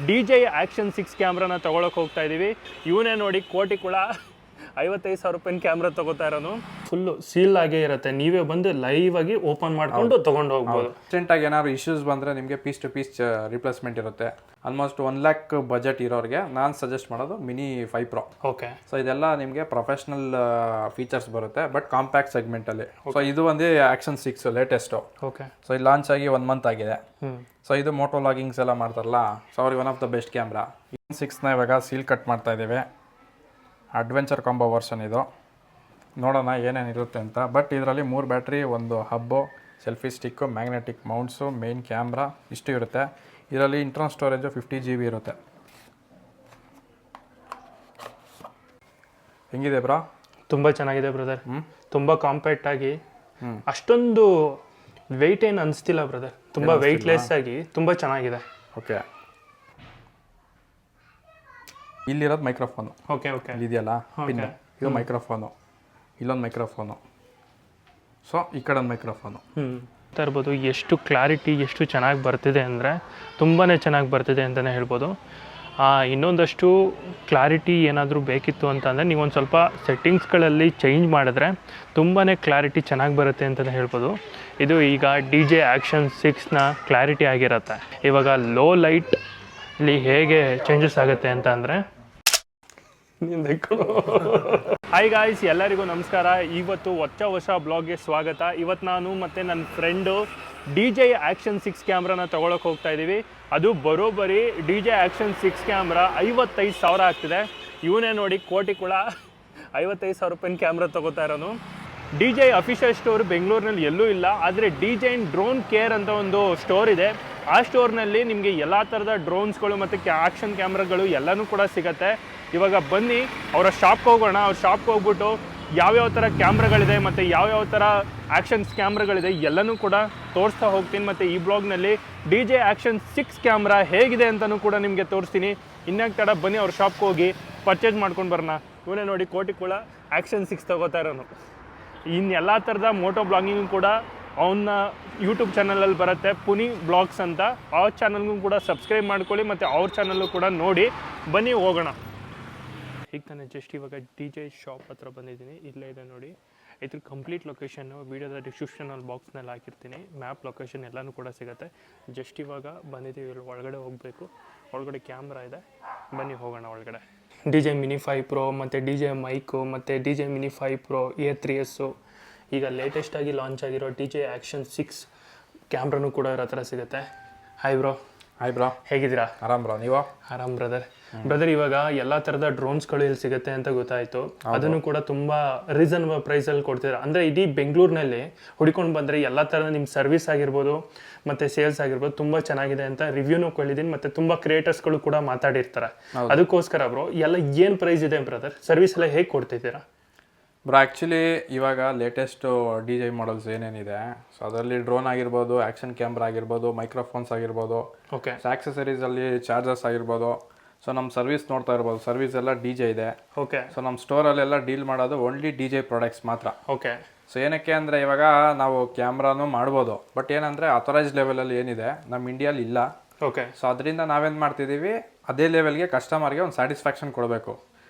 DJI Action 6 ಕ್ಯಾಮ್ರಾನ ತೊಗೊಳಕ್ಕೆ ಹೋಗ್ತಾ ಇದ್ದೀವಿ. ಇವನೇ ನೋಡಿ ಕೋಟಿ ಕುಳ 55,000 ರೂಪಾಯಿ ಕ್ಯಾಮ್ರಾ ತಗೋತಾ ಇರೋನು. ಫುಲ್ಲು ಸೀಲ್ ಆಗೇ ಇರುತ್ತೆ, ನೀವೇ ಬಂದು ಲೈವ್ ಆಗಿ ಓಪನ್ ಮಾಡ್ಕೊಂಡು ತೊಗೊಂಡು ಹೋಗ್ಬೋದು. ಅರ್ಜೆಂಟಾಗಿ ಏನಾದ್ರು ಇಶ್ಯೂಸ್ ಬಂದರೆ ನಿಮಗೆ ಪೀಸ್ ಟು ಪೀಸ್ ರಿಪ್ಲೇಸ್ಮೆಂಟ್ ಇರುತ್ತೆ. ಆಲ್ಮೋಸ್ಟ್ 1 lakh ಬಜೆಟ್ ಇರೋರಿಗೆ ನಾನು ಸಜೆಸ್ಟ್ ಮಾಡೋದು ಮಿನಿ 5 Pro. ಓಕೆ, ಸೊ ಇದೆಲ್ಲ ನಿಮಗೆ ಪ್ರೊಫೆಷ್ನಲ್ ಫೀಚರ್ಸ್ ಬರುತ್ತೆ, ಬಟ್ ಕಾಂಪ್ಯಾಕ್ಟ್ ಸೆಗ್ಮೆಂಟಲ್ಲಿ. ಸೊ ಇದು ಒಂದು ಆಕ್ಷನ್ 6 ಲೇಟೆಸ್ಟು. ಓಕೆ, ಸೊ ಇದು ಲಾಂಚ್ ಆಗಿ 1 month ಆಗಿದೆ. ಸೊ ಇದು ಮೋಟೋ ಲಾಗಿಂಗ್ಸ್ ಎಲ್ಲ ಮಾಡ್ತಾರಲ್ಲ, ಸೊ ಅವ್ರಿಗೆ one of the best camera. 6ನ ಇವಾಗ ಸೀಲ್ ಕಟ್ ಮಾಡ್ತಾ ಇದ್ದೀವಿ. ಅಡ್ವೆಂಚರ್ ಕಾಂಬೋ ವರ್ಷನ್ ಇದು. ನೋಡೋಣ ಏನೇನಿರುತ್ತೆ ಅಂತ. ಬಟ್ ಇದರಲ್ಲಿ 3 battery, 1 hub, selfie stick, magnetic mounts, main camera ಇಷ್ಟು ಇರುತ್ತೆ. ಇದರಲ್ಲಿ ಇಂಟರ್ನಲ್ ಸ್ಟೋರೇಜು 50 GB ಇರುತ್ತೆ. ಹೆಂಗಿದೆ ಬ್ರಾ? ತುಂಬ ಚೆನ್ನಾಗಿದೆ ಬ್ರದರ್. ತುಂಬ ಕಾಂಪ್ಯಾಕ್ಟ್ ಆಗಿ, ಅಷ್ಟೊಂದು ವೆಯ್ಟ್ ಏನು ಅನಿಸ್ತಿಲ್ಲ ಬ್ರದರ್. ತುಂಬ ವೆಯ್ಟ್ಲೆಸ್ ಆಗಿ ತುಂಬ ಚೆನ್ನಾಗಿದೆ. ಓಕೆ, ಇಲ್ಲಿರೋದು ಮೈಕ್ರೋಫೋನು. ಓಕೆ ಓಕೆ, ಇದೆಯಲ್ಲ ಪಿನ್, ಇದು ಮೈಕ್ರೋಫೋನು, ಇಲ್ಲೊಂದು ಮೈಕ್ರೋಫೋನು, ಸೊ ಈ ಕಡೆ ಒಂದು ಮೈಕ್ರೋಫೋನು. ಇರ್ಬೋದು. ಎಷ್ಟು ಕ್ಲಾರಿಟಿ ಎಷ್ಟು ಚೆನ್ನಾಗಿ ಬರ್ತಿದೆ ಅಂದರೆ ತುಂಬಾ ಚೆನ್ನಾಗಿ ಬರ್ತಿದೆ ಅಂತಲೇ ಹೇಳ್ಬೋದು. ಇನ್ನೊಂದಷ್ಟು ಕ್ಲಾರಿಟಿ ಏನಾದರೂ ಬೇಕಿತ್ತು ಅಂತಂದರೆ ನೀವೊಂದು ಸ್ವಲ್ಪ ಸೆಟ್ಟಿಂಗ್ಸ್ಗಳಲ್ಲಿ ಚೇಂಜ್ ಮಾಡಿದ್ರೆ ತುಂಬಾ ಕ್ಲಾರಿಟಿ ಚೆನ್ನಾಗಿ ಬರುತ್ತೆ ಅಂತಲೇ ಹೇಳ್ಬೋದು. ಇದು ಈಗ DJI Action 6ನ ಕ್ಲಾರಿಟಿ ಆಗಿರುತ್ತೆ. ಇವಾಗ ಲೋ ಲೈಟಲ್ಲಿ ಹೇಗೆ ಚೇಂಜಸ್ ಆಗುತ್ತೆ ಅಂತ ಅಂದರೆ, ಹಾಯ್ ಗಾಯ್ಸ್, ಎಲ್ಲರಿಗೂ ನಮಸ್ಕಾರ. ಇವತ್ತು ಹೊಸ ಬ್ಲಾಗ್ಗೆ ಸ್ವಾಗತ. ಇವತ್ತು ನಾನು ಮತ್ತು ನನ್ನ ಫ್ರೆಂಡು DJI Action 6 ಕ್ಯಾಮ್ರಾನ ತೊಗೊಳಕ್ಕೆ ಹೋಗ್ತಾ ಇದ್ದೀವಿ. ಅದು ಬರೋಬ್ಬರಿ DJI Action 6 ಕ್ಯಾಮ್ರಾ 55,000 ಆಗ್ತಿದೆ. ಇವನೇ ನೋಡಿ ಕೋಟಿ ಕುಳ 55,000 ರೂಪಾಯಿ ಕ್ಯಾಮ್ರಾ ತೊಗೋತಾ ಇರೋನು. DJI ಅಫಿಷಿಯಲ್ ಸ್ಟೋರ್ ಬೆಂಗಳೂರಿನಲ್ಲಿ ಎಲ್ಲೂ ಇಲ್ಲ, ಆದರೆ DJI ಡ್ರೋನ್ ಕೇರ್ ಅಂತ ಒಂದು ಸ್ಟೋರ್ ಇದೆ. ಆ ಸ್ಟೋರ್ನಲ್ಲಿ ನಿಮಗೆ ಎಲ್ಲ ಥರದ ಡ್ರೋನ್ಸ್ಗಳು ಮತ್ತು ಆ್ಯಕ್ಷನ್ ಕ್ಯಾಮ್ರಾಗಳು ಎಲ್ಲನೂ ಕೂಡ ಸಿಗುತ್ತೆ. ಇವಾಗ ಬನ್ನಿ ಅವರ ಶಾಪ್ಗೆ ಹೋಗೋಣ. ಅವ್ರ ಶಾಪ್ಗೆ ಹೋಗ್ಬಿಟ್ಟು ಯಾವ್ಯಾವ ಥರ ಕ್ಯಾಮ್ರಾಗಳಿದೆ ಮತ್ತು ಯಾವ್ಯಾವ ಥರ ಆ್ಯಕ್ಷನ್ಸ್ ಕ್ಯಾಮ್ರಾಗಳಿದೆ ಎಲ್ಲನೂ ಕೂಡ ತೋರಿಸ್ತಾ ಹೋಗ್ತೀನಿ. ಮತ್ತು ಈ ಬ್ಲಾಗ್ನಲ್ಲಿ DJI Action 6 ಕ್ಯಾಮ್ರಾ ಹೇಗಿದೆ ಅಂತಲೂ ಕೂಡ ನಿಮಗೆ ತೋರಿಸ್ತೀನಿ. ಇನ್ನಾಗ ತಡ ಬನ್ನಿ ಅವ್ರ ಶಾಪ್ಗೆ ಹೋಗಿ ಪರ್ಚೇಸ್ ಮಾಡ್ಕೊಂಡು ಬರೋಣ. ಇವನೇ ನೋಡಿ ಕೋಟಿ ಕುಳ Action 6 ತಗೋತಾ ಇರೋನು. ಇನ್ನೆಲ್ಲ ಥರದ ಮೋಟೋ ಬ್ಲಾಗಿಂಗು ಕೂಡ ಅವನ್ನ ಯೂಟ್ಯೂಬ್ ಚಾನಲಲ್ಲಿ ಬರುತ್ತೆ, ಪುನಿ ಬ್ಲಾಗ್ಸ್ ಅಂತ. ಆ ಚಾನಲ್ಗೂ ಕೂಡ ಸಬ್ಸ್ಕ್ರೈಬ್ ಮಾಡ್ಕೊಳ್ಳಿ ಮತ್ತು ಅವ್ರ ಚಾನಲ್ಲು ಕೂಡ ನೋಡಿ. ಬನ್ನಿ ಹೋಗೋಣ. ಈಗ ತಾನೇ ಜಸ್ಟ್ ಇವಾಗ DJI ಶಾಪ್ ಹತ್ರ ಬಂದಿದ್ದೀನಿ. ಇಲ್ಲೇ ಇದೆ ನೋಡಿ. ಇದ್ರ ಕಂಪ್ಲೀಟ್ ಲೊಕೇಶನ್ನು ವೀಡಿಯೋದ ಡಿಸ್ಕ್ರಿಪ್ಷನಲ್ಲಿ ಬಾಕ್ಸ್ನಲ್ಲಿ ಹಾಕಿರ್ತೀನಿ. ಮ್ಯಾಪ್ ಲೊಕೇಶನ್ ಎಲ್ಲನೂ ಕೂಡ ಸಿಗುತ್ತೆ. ಜಸ್ಟ್ ಇವಾಗ ಬಂದಿದ್ದೀವಿ, ಒಳಗಡೆ ಹೋಗಬೇಕು. ಒಳಗಡೆ ಕ್ಯಾಮ್ರಾ ಇದೆ, ಬನ್ನಿ ಹೋಗೋಣ ಒಳಗಡೆ. DJI Mini 5 Pro ಮತ್ತು DJI ಮೈಕು ಮತ್ತು DJI Mini 5 Pro A3s, ಈಗ ಲೇಟೆಸ್ಟಾಗಿ ಲಾಂಚ್ ಆಗಿರೋ DJI Action 6 ಕ್ಯಾಮ್ರಾನು ಕೂಡ ಇರೋ ಥರ ಸಿಗುತ್ತೆ. Hi bro. ಹಾಯ್ ಬ್ರೋ, ಹೇಗಿದ್ದೀರಾ? ಆರಾಮ್ ಬ್ರೋ, ನೀವು? ಆರಾಮ್ ಬ್ರದರ್. ಇವಾಗ ಎಲ್ಲ ಥರದ ಡ್ರೋನ್ಸ್ಗಳು ಇಲ್ಲಿ ಸಿಗುತ್ತೆ ಅಂತ ಗೊತ್ತಾಯಿತು. ಅದನ್ನು ಕೂಡ ತುಂಬ ರೀಸನಬಲ್ ಪ್ರೈಸಲ್ಲಿ ಕೊಡ್ತೀರಾ. ಅಂದರೆ ಇಡೀ ಬೆಂಗಳೂರಿನಲ್ಲಿ ಹುಡ್ಕೊಂಡು ಬಂದರೆ ಎಲ್ಲ ಥರದ ನಿಮ್ಮ ಸರ್ವಿಸ್ ಆಗಿರ್ಬೋದು ಮತ್ತು ಸೇಲ್ಸ್ ಆಗಿರ್ಬೋದು ತುಂಬ ಚೆನ್ನಾಗಿದೆ ಅಂತ ರಿವ್ಯೂನು ಕೊಳ್ಳಿದ್ದೀನಿ. ಮತ್ತು ತುಂಬ ಕ್ರಿಯೇಟರ್ಸ್ಗಳು ಕೂಡ ಮಾತಾಡಿರ್ತಾರೆ. ಅದಕ್ಕೋಸ್ಕರ ಬ್ರೋ ಎಲ್ಲ ಏನು ಪ್ರೈಸ್ ಇದೆ ಬ್ರದರ್? ಸರ್ವಿಸ್ ಎಲ್ಲ ಹೇಗೆ ಕೊಡ್ತಿದ್ದೀರಾ ಬ್ರೋ? ಆ್ಯಕ್ಚುಲಿ ಇವಾಗ ಲೇಟೆಸ್ಟು DJI ಮಾಡಲ್ಸ್ ಏನೇನಿದೆ, ಸೊ ಅದರಲ್ಲಿ ಡ್ರೋನ್ ಆಗಿರ್ಬೋದು, ಆ್ಯಕ್ಷನ್ ಕ್ಯಾಮ್ರಾ ಆಗಿರ್ಬೋದು, ಮೈಕ್ರೋಫೋನ್ಸ್ ಆಗಿರ್ಬೋದು, ಓಕೆ, ಆಕ್ಸೆಸರೀಸಲ್ಲಿ ಚಾರ್ಜರ್ಸ್ ಆಗಿರ್ಬೋದು. ಸೊ ನಮ್ಮ ಸರ್ವಿಸ್ ನೋಡ್ತಾ ಇರ್ಬೋದು, ಸರ್ವಿಸ್ ಎಲ್ಲ DJI ಇದೆ. ಓಕೆ, ಸೊ ನಮ್ಮ ಸ್ಟೋರಲ್ಲೆಲ್ಲ ಡೀಲ್ ಮಾಡೋದು ಓನ್ಲಿ DJI ಪ್ರಾಡಕ್ಟ್ಸ್ ಮಾತ್ರ. ಓಕೆ. ಸೊ ಏನಕ್ಕೆ ಅಂದರೆ ಇವಾಗ ನಾವು ಕ್ಯಾಮ್ರಾನು ಮಾಡ್ಬೋದು, ಬಟ್ ಏನಂದರೆ ಅಥರೈಸ್ ಲೆವೆಲಲ್ಲಿ ಏನಿದೆ ನಮ್ಮ ಇಂಡಿಯಲ್ಲಿ ಇಲ್ಲ. ಓಕೆ. ಸೊ ಅದರಿಂದ ನಾವೇನು ಮಾಡ್ತಿದ್ದೀವಿ, ಅದೇ ಲೆವೆಲ್ಗೆ ಕಸ್ಟಮರ್ಗೆ ಒಂದು ಸ್ಯಾಟಿಸ್ಫ್ಯಾಕ್ಷನ್ ಕೊಡಬೇಕು.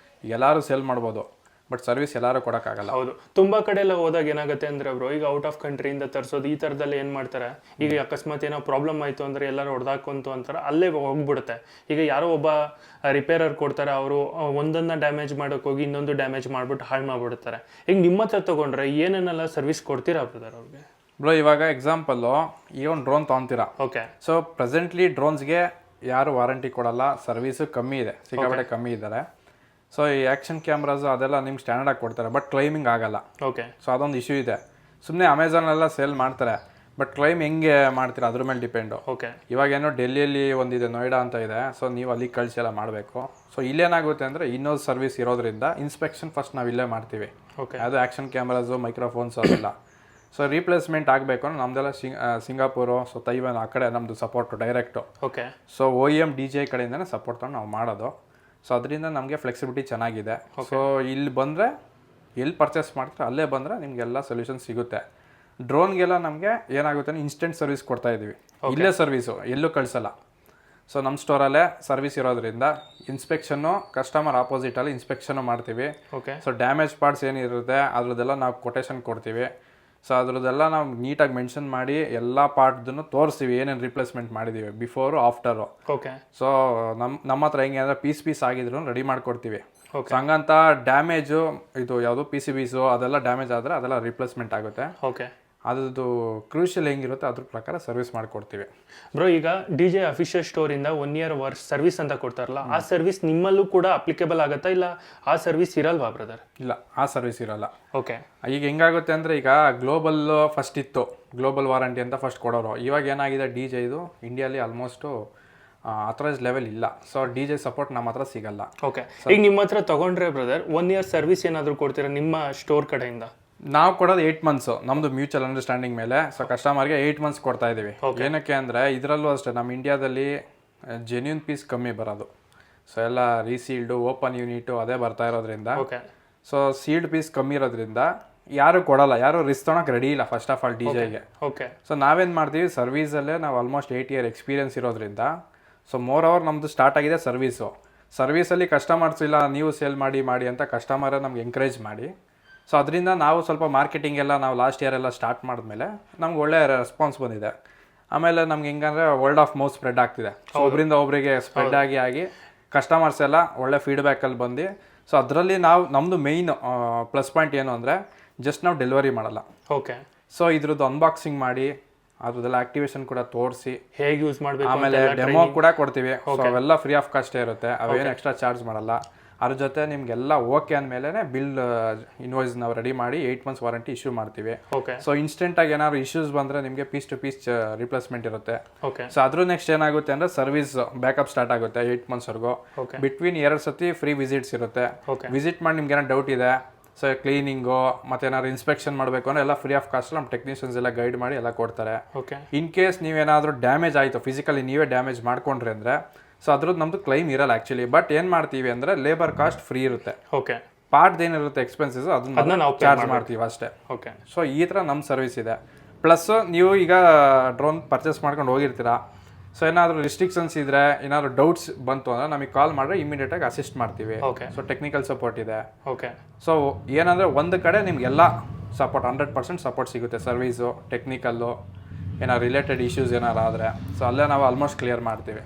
ಎಲ್ಲರೂ ಸೇಲ್ ಮಾಡ್ಬೋದು, ಬಟ್ ಸರ್ವಿಸ್ ಎಲ್ಲರೂ ಕೊಡೋಕ್ಕಾಗಲ್ಲ. ಹೌದು. ತುಂಬ ಕಡೆ ಎಲ್ಲ ಹೋದಾಗ ಏನಾಗುತ್ತೆ ಅಂದರೆ ಬ್ರೋ, ಈಗ ಔಟ್ ಆಫ್ ಕಂಟ್ರಿಯಿಂದ ತರಿಸೋದು ಈ ಥರದಲ್ಲಿ ಏನು ಮಾಡ್ತಾರೆ, ಈಗ ಅಕಸ್ಮಾತ್ ಏನೋ ಪ್ರಾಬ್ಲಮ್ ಆಯಿತು ಅಂದರೆ ಎಲ್ಲರೂ ಹೊಡೆದಾಕೊಂತು ಅಂತಾರೆ, ಅಲ್ಲೇ ಹೋಗ್ಬಿಡುತ್ತೆ. ಈಗ ಯಾರೋ ಒಬ್ಬ ರಿಪೇರರ್ ಕೊಡ್ತಾರೆ, ಅವರು ಒಂದನ್ನು ಡ್ಯಾಮೇಜ್ ಮಾಡೋಕೆ ಹೋಗಿ ಇನ್ನೊಂದು ಡ್ಯಾಮೇಜ್ ಮಾಡಿಬಿಟ್ಟು ಹಾಳು ಮಾಡಿಬಿಡ್ತಾರೆ. ಈಗ ನಿಮ್ಮ ಹತ್ರ ತೊಗೊಂಡ್ರೆ ಏನೇನೆಲ್ಲ ಸರ್ವಿಸ್ ಕೊಡ್ತೀರಾ ಬ್ರದರ್ ಅವ್ರಿಗೆ? ಬ್ರೋ ಇವಾಗ ಎಕ್ಸಾಂಪಲ್ಲು, ಈಗ ಒಂದು ಡ್ರೋನ್ ತೊಗೊತೀರಾ. ಓಕೆ. ಸೊ ಪ್ರೆಸೆಂಟ್ಲಿ ಡ್ರೋನ್ಸ್ಗೆ ಯಾರು ವಾರಂಟಿ ಕೊಡಲ್ಲ, ಸರ್ವಿಸು ಕಮ್ಮಿ ಇದೆ, ಸಿಕ್ಕಾಪಟ್ಟೆ ಕಮ್ಮಿ ಇದ್ದಾರೆ. ಸೊ ಈ ಆ್ಯಕ್ಷನ್ ಕ್ಯಾಮ್ರಾಸು ಅದೆಲ್ಲ ನಿಮ್ಗೆ ಸ್ಟ್ಯಾಂಡರ್ಡಾಗಿ ಕೊಡ್ತಾರೆ, ಬಟ್ ಕ್ಲೈಮಿಂಗ್ ಆಗಲ್ಲ. ಓಕೆ. ಸೊ ಅದೊಂದು ಇಶ್ಯೂ ಇದೆ. ಸುಮ್ಮನೆ ಅಮೆಝಾನೆಲ್ಲ ಸೇಲ್ ಮಾಡ್ತಾರೆ, ಬಟ್ ಕ್ಲೈಮ್ ಹೆಂಗೆ ಮಾಡ್ತೀರಾ ಅದ್ರ ಮೇಲೆ ಡಿಪೆಂಡು. ಓಕೆ. ಇವಾಗೇನೋ ಡೆಲ್ಲಿಯಲ್ಲಿ ಒಂದಿದೆ, ನೋಯ್ಡಾ ಅಂತ ಇದೆ. ಸೊ ನೀವು ಅಲ್ಲಿ ಕಳಿಸಿ ಎಲ್ಲ ಮಾಡಬೇಕು. ಸೊ ಇಲ್ಲೇನಾಗುತ್ತೆ ಅಂದರೆ ಇನ್ನೊಂದು ಸರ್ವಿಸ್ ಇರೋದ್ರಿಂದ ಇನ್ಸ್ಪೆಕ್ಷನ್ ಫಸ್ಟ್ ನಾವು ಇಲ್ಲೇ ಮಾಡ್ತೀವಿ. ಓಕೆ. ಅದು ಆ್ಯಕ್ಷನ್ ಕ್ಯಾಮ್ರಾಸು, ಮೈಕ್ರೋಫೋನ್ಸ್ ಅದೆಲ್ಲ. ಸೊ ರೀಪ್ಲೇಸ್ಮೆಂಟ್ ಆಗಬೇಕು ಅಂದ್ರೆ ನಮ್ಮದೆಲ್ಲ ಸಿಂಗಾಪುರು, ಸೊ ತೈವಾನ್ ಆ ಕಡೆ ನಮ್ಮದು support direct. Okay. So OEM DJI ಕಡೆಯಿಂದನೇ ಸಪೋರ್ಟ್ ತೊಗೊಂಡು ನಾವು ಮಾಡೋದು. ಸೊ ಅದರಿಂದ ನಮಗೆ ಫ್ಲೆಕ್ಸಿಬಿಲಿಟಿ ಚೆನ್ನಾಗಿದೆ. ಸೊ ಇಲ್ಲಿ ಬಂದರೆ ಎಲ್ಲಿ ಪರ್ಚೇಸ್ ಮಾಡ್ತಾರೆ ಅಲ್ಲೇ ಬಂದರೆ ನಿಮಗೆಲ್ಲ ಸೊಲ್ಯೂಷನ್ ಸಿಗುತ್ತೆ. ಡ್ರೋನ್ಗೆಲ್ಲ ನಮಗೆ ಏನಾಗುತ್ತೆ ಅಂದರೆ ಇನ್ಸ್ಟೆಂಟ್ ಸರ್ವಿಸ್ ಕೊಡ್ತಾ ಇದ್ದೀವಿ. ಇಲ್ಲೇ ಸರ್ವಿಸು ಎಲ್ಲೂ ಕಳಿಸಲ್ಲ. ಸೊ ನಮ್ಮ ಸ್ಟೋರಲ್ಲೇ ಸರ್ವಿಸ್ ಇರೋದ್ರಿಂದ ಇನ್ಸ್ಪೆಕ್ಷನ್ನು ಕಸ್ಟಮರ್ ಆಪೋಸಿಟಲ್ಲಿ ಇನ್ಸ್ಪೆಕ್ಷನ್ನು ಮಾಡ್ತೀವಿ. ಓಕೆ. ಸೊ ಡ್ಯಾಮೇಜ್ ಪಾರ್ಟ್ಸ್ ಏನಿರುತ್ತೆ ಅದ್ರದ್ದೆಲ್ಲ ನಾವು ಕೊಟೇಶನ್ ಕೊಡ್ತೀವಿ. ಸೊ ಅದ್ರದ್ದೆಲ್ಲ ನಾವು ನೀಟಾಗಿ ಮೆನ್ಷನ್ ಮಾಡಿ ಎಲ್ಲ ಪಾರ್ಟ್ದನ್ನು ತೋರಿಸ್ತೀವಿ, ಏನೇನು ರಿಪ್ಲೇಸ್ಮೆಂಟ್ ಮಾಡಿದ್ದೀವಿ ಬಿಫೋರು ಆಫ್ಟರು. ಓಕೆ. ಸೊ ನಮ್ಮ ಹತ್ರ ಹೆಂಗೆ ಅಂದರೆ ಪೀಸ್ ಆಗಿದ್ರು ರೆಡಿ ಮಾಡಿಕೊಡ್ತೀವಿ. ಸೊ ಹಂಗಂತ ಡ್ಯಾಮೇಜು ಇದು ಯಾವುದು PCBಸು ಅದೆಲ್ಲ ಡ್ಯಾಮೇಜ್ ಆದರೆ ಅದೆಲ್ಲ ರಿಪ್ಲೇಸ್ಮೆಂಟ್ ಆಗುತ್ತೆ. ಓಕೆ. ಅದ್ರದ್ದು ಕ್ರೂಷಿಯಲ್ ಹೆಂಗಿರುತ್ತೆ ಅದ್ರ ಪ್ರಕಾರ ಸರ್ವಿಸ್ ಮಾಡಿಕೊಡ್ತೀವಿ. ಬ್ರೋ, ಈಗ DJ ಅಫಿಷಿಯಲ್ ಸ್ಟೋರಿಂದ 1 year ಸರ್ವಿಸ್ ಅಂತ ಕೊಡ್ತಾರಲ್ಲ, ಆ ಸರ್ವಿಸ್ ನಿಮ್ಮಲ್ಲೂ ಕೂಡ ಅಪ್ಲಿಕೇಬಲ್ ಆಗುತ್ತಾ, ಇಲ್ಲ ಆ ಸರ್ವಿಸ್ ಇರಲ್ವಾ ಬ್ರದರ್? ಇಲ್ಲ, ಆ ಸರ್ವಿಸ್ ಇರಲ್ಲ. ಓಕೆ. ಈಗ ಹೆಂಗಾಗುತ್ತೆ ಅಂದರೆ, ಈಗ ಗ್ಲೋಬಲ್ ಫಸ್ಟ್ ಇತ್ತು, ಗ್ಲೋಬಲ್ ವಾರಂಟಿ ಅಂತ ಫಸ್ಟ್ ಕೊಡೋರು. ಇವಾಗ ಏನಾಗಿದೆ, DJ ಇದು ಇಂಡಿಯಾಲಿ ಆಲ್ಮೋಸ್ಟು ಅಥರೈಸ್ ಲೆವೆಲ್ ಇಲ್ಲ. ಸೊ DJ ಸಪೋರ್ಟ್ ನಮ್ಮ ಹತ್ರ ಸಿಗಲ್ಲ. ಓಕೆ. ಈಗ ನಿಮ್ಮ ಹತ್ರ ತಗೊಂಡ್ರೆ ಬ್ರದರ್ 1 year ಸರ್ವಿಸ್ ಏನಾದರೂ ಕೊಡ್ತೀರಾ ನಿಮ್ಮ ಸ್ಟೋರ್ ಕಡೆಯಿಂದ? ನಾವು ಕೊಡೋದು 8 months ನಮ್ಮದು ಮ್ಯೂಚುವಲ್ ಅಂಡರ್ಸ್ಟ್ಯಾಂಡಿಂಗ್ ಮೇಲೆ. ಸೊ ಕಸ್ಟಮರ್ಗೆ 8 months ಕೊಡ್ತಾ ಇದ್ದೀವಿ. ಏನಕ್ಕೆ ಅಂದರೆ ಇದರಲ್ಲೂ ಅಷ್ಟೇ ನಮ್ಮ ಇಂಡಿಯಾದಲ್ಲಿ ಜೆನ್ಯೂನ್ ಪೀಸ್ ಕಮ್ಮಿ ಬರೋದು. ಸೊ ಎಲ್ಲ ರೀಸೀಲ್ಡು ಓಪನ್ ಯೂನಿಟು ಅದೇ ಬರ್ತಾ ಇರೋದ್ರಿಂದ, ಓಕೆ. ಸೊ ಸೀಲ್ಡ್ ಪೀಸ್ ಕಮ್ಮಿ ಇರೋದ್ರಿಂದ ಯಾರು ಕೊಡಲ್ಲ, ಯಾರು ರಿಸ್ಕ್ ತೊಗೊಳಕ್ಕೆ ರೆಡಿ ಇಲ್ಲ ಫಸ್ಟ್ ಆಫ್ ಆಲ್ DJಗೆ. ಓಕೆ. ಸೊ ನಾವೇನು ಮಾಡ್ತೀವಿ, ಸರ್ವೀಸಲ್ಲೇ ನಾವು ಆಲ್ಮೋಸ್ಟ್ 8 year ಎಕ್ಸ್ಪೀರಿಯನ್ಸ್ ಇರೋದ್ರಿಂದ, ಸೊ ಮೋರ್ ಓವರ್ ನಮ್ಮದು ಸ್ಟಾರ್ಟ್ ಆಗಿದೆ ಸರ್ವೀಸಲ್ಲಿ ಕಸ್ಟಮರ್ಸ್ ಇಲ್ಲ ನೀವು ಸೇಲ್ ಮಾಡಿ ಅಂತ ಕಸ್ಟಮರೇ ನಮ್ಗೆ ಎಂಕರೇಜ್ ಮಾಡಿ, ಸೊ ಅದರಿಂದ ನಾವು ಸ್ವಲ್ಪ ಮಾರ್ಕೆಟಿಂಗ್ ಎಲ್ಲ ನಾವು ಲಾಸ್ಟ್ ಇಯರ್ ಎಲ್ಲ ಸ್ಟಾರ್ಟ್ ಮಾಡಿದ್ಮೇಲೆ ನಮ್ಗೆ ಒಳ್ಳೆ ರೆಸ್ಪಾನ್ಸ್ ಬಂದಿದೆ. ಆಮೇಲೆ ನಮ್ಗೆ ಹೆಂಗಂದರೆ ವರ್ಲ್ಡ್ ಆಫ್ ಮೌತ್ ಸ್ಪ್ರೆಡ್ ಆಗ್ತಿದೆ. ಸೊ ಒಬ್ಬರಿಂದ ಒಬ್ಬರಿಗೆ ಸ್ಪ್ರೆಡ್ ಆಗಿ ಕಸ್ಟಮರ್ಸ್ ಎಲ್ಲ ಒಳ್ಳೆ ಫೀಡ್ಬ್ಯಾಕಲ್ಲಿ ಬಂದು, ಸೊ ಅದರಲ್ಲಿ ನಮ್ಮದು ಮೇಯ್ನ್ ಪ್ಲಸ್ ಪಾಯಿಂಟ್ ಏನು ಅಂದರೆ ಜಸ್ಟ್ ನಾವು ಡೆಲಿವರಿ ಮಾಡಲ್ಲ. ಓಕೆ. ಸೊ ಇದ್ರದ್ದು ಅನ್ಬಾಕ್ಸಿಂಗ್ ಮಾಡಿ ಅದ್ರದ್ದೆಲ್ಲ ಆಕ್ಟಿವೇಶನ್ ಕೂಡ ತೋರಿಸಿ ಹೇಗೆ ಯೂಸ್ ಮಾಡಬೇಕು, ಆಮೇಲೆ ಡೆಮೋ ಕೂಡ ಕೊಡ್ತೀವಿ. ಸೊ ಅವೆಲ್ಲ ಫ್ರೀ ಆಫ್ ಕಾಸ್ಟೇ ಇರುತ್ತೆ, ಅವೇನು ಎಕ್ಸ್ಟ್ರಾ ಚಾರ್ಜ್ ಮಾಡಲ್ಲ. ಅದ್ರ ಜೊತೆ ನಿಮಗೆಲ್ಲ ಓಕೆ ಅಂದಮೇಲೆ ಬಿಲ್ ಇನ್ವಾಯ್ಸ್ ನಾವು ರೆಡಿ ಮಾಡಿ 8 months ವಾರಂಟಿ ಇಶ್ಯೂ ಮಾಡ್ತೀವಿ. ಓಕೆ. ಸೊ ಇನ್ಸ್ಟೆಂಟಾಗಿ ಏನಾದ್ರು ಇಶ್ಯೂಸ್ ಬಂದರೆ ನಿಮಗೆ ಪೀಸ್ ಟು ಪೀಸ್ ರಿಪ್ಲೇಸ್ಮೆಂಟ್ ಇರುತ್ತೆ. ಓಕೆ. ಸೊ ಅದ್ರ ನೆಕ್ಸ್ಟ್ ಏನಾಗುತ್ತೆ ಅಂದರೆ ಸರ್ವಿಸ್ ಬ್ಯಾಕಪ್ ಸ್ಟಾರ್ಟ್ ಆಗುತ್ತೆ 8 monthsವರೆಗೂ. ಬಿಟ್ವೀನ್ 2 ಸತಿ ಫ್ರೀ ವಿಸಿಟ್ಸ್ ಇರುತ್ತೆ. ವಿಸಿಟ್ ಮಾಡಿ ನಿಮ್ಗೆ ಏನೋ ಡೌಟ್ ಇದೆ, ಸೊ ಕ್ಲೀನಿಂಗು ಮತ್ತು ಏನಾದ್ರು ಇನ್ಸ್ಪೆಕ್ಷನ್ ಮಾಡಬೇಕು ಅಂದರೆ ಎಲ್ಲ ಫ್ರೀ ಆಫ್ ಕಾಸ್ಟ್ ನಮ್ಮ ಟೆಕ್ನಿಷಿಯನ್ಸ್ ಎಲ್ಲ ಗೈಡ್ ಮಾಡಿ ಎಲ್ಲ ಕೊಡ್ತಾರೆ. ಓಕೆ. ಇನ್ ಕೇಸ್ ನೀವೇನಾದರೂ ಡ್ಯಾಮೇಜ್ ಆಯಿತು, ಫಿಸಿಕಲಿ ನೀವೇ ಡ್ಯಾಮೇಜ್ ಮಾಡ್ಕೊಂಡ್ರಿ ಅಂದರೆ, ಸೊ ಅದ್ರದ್ದು ನಮ್ಮದು ಕ್ಲೈಮ್ ಇರಲ್ಲ ಆ್ಯಕ್ಚುಲಿ. ಬಟ್ ಏನು ಮಾಡ್ತೀವಿ ಅಂದರೆ ಲೇಬರ್ ಕಾಸ್ಟ್ ಫ್ರೀ ಇರುತ್ತೆ. ಓಕೆ. ಪಾರ್ಟ್ ಏನಿರುತ್ತೆ ಎಕ್ಸ್ಪೆನ್ಸಸ್ ಅದನ್ನ ನಾವು ಚಾರ್ಜ್ ಮಾಡ್ತೀವಿ ಅಷ್ಟೇ. ಓಕೆ. ಸೊ ಈ ಥರ ನಮ್ಮ ಸರ್ವಿಸ್ ಇದೆ. ಪ್ಲಸ್ ನೀವು ಈಗ ಡ್ರೋನ್ ಪರ್ಚೇಸ್ ಮಾಡ್ಕೊಂಡು ಹೋಗಿರ್ತೀರಾ, ಸೊ ಏನಾದರೂ ರಿಸ್ಟ್ರಿಕ್ಷನ್ಸ್ ಇದ್ದರೆ, ಏನಾದರೂ ಡೌಟ್ಸ್ ಬಂತು ಅಂದರೆ ನಮಗೆ ಕಾಲ್ ಮಾಡಿದ್ರೆ ಇಮಿಡಿಯೇಟಾಗಿ ಅಸಿಸ್ಟ್ ಮಾಡ್ತೀವಿ. ಸೊ ಟೆಕ್ನಿಕಲ್ ಸಪೋರ್ಟ್ ಇದೆ. ಓಕೆ. ಸೊ ಏನಂದರೆ ಒಂದು ಕಡೆ ನಿಮಗೆಲ್ಲ ಸಪೋರ್ಟ್ 100% ಸಪೋರ್ಟ್ ಸಿಗುತ್ತೆ. ಸರ್ವೀಸು, ಟೆಕ್ನಿಕಲ್ಲು, ಏನಾದ್ರು ರಿಲೇಟೆಡ್ ಇಶ್ಯೂಸ್ ಏನಾರು ಆದರೆ, ಸೊ ಅಲ್ಲೇ ನಾವು ಆಲ್ಮೋಸ್ಟ್ ಕ್ಲಿಯರ್ ಮಾಡ್ತೀವಿ.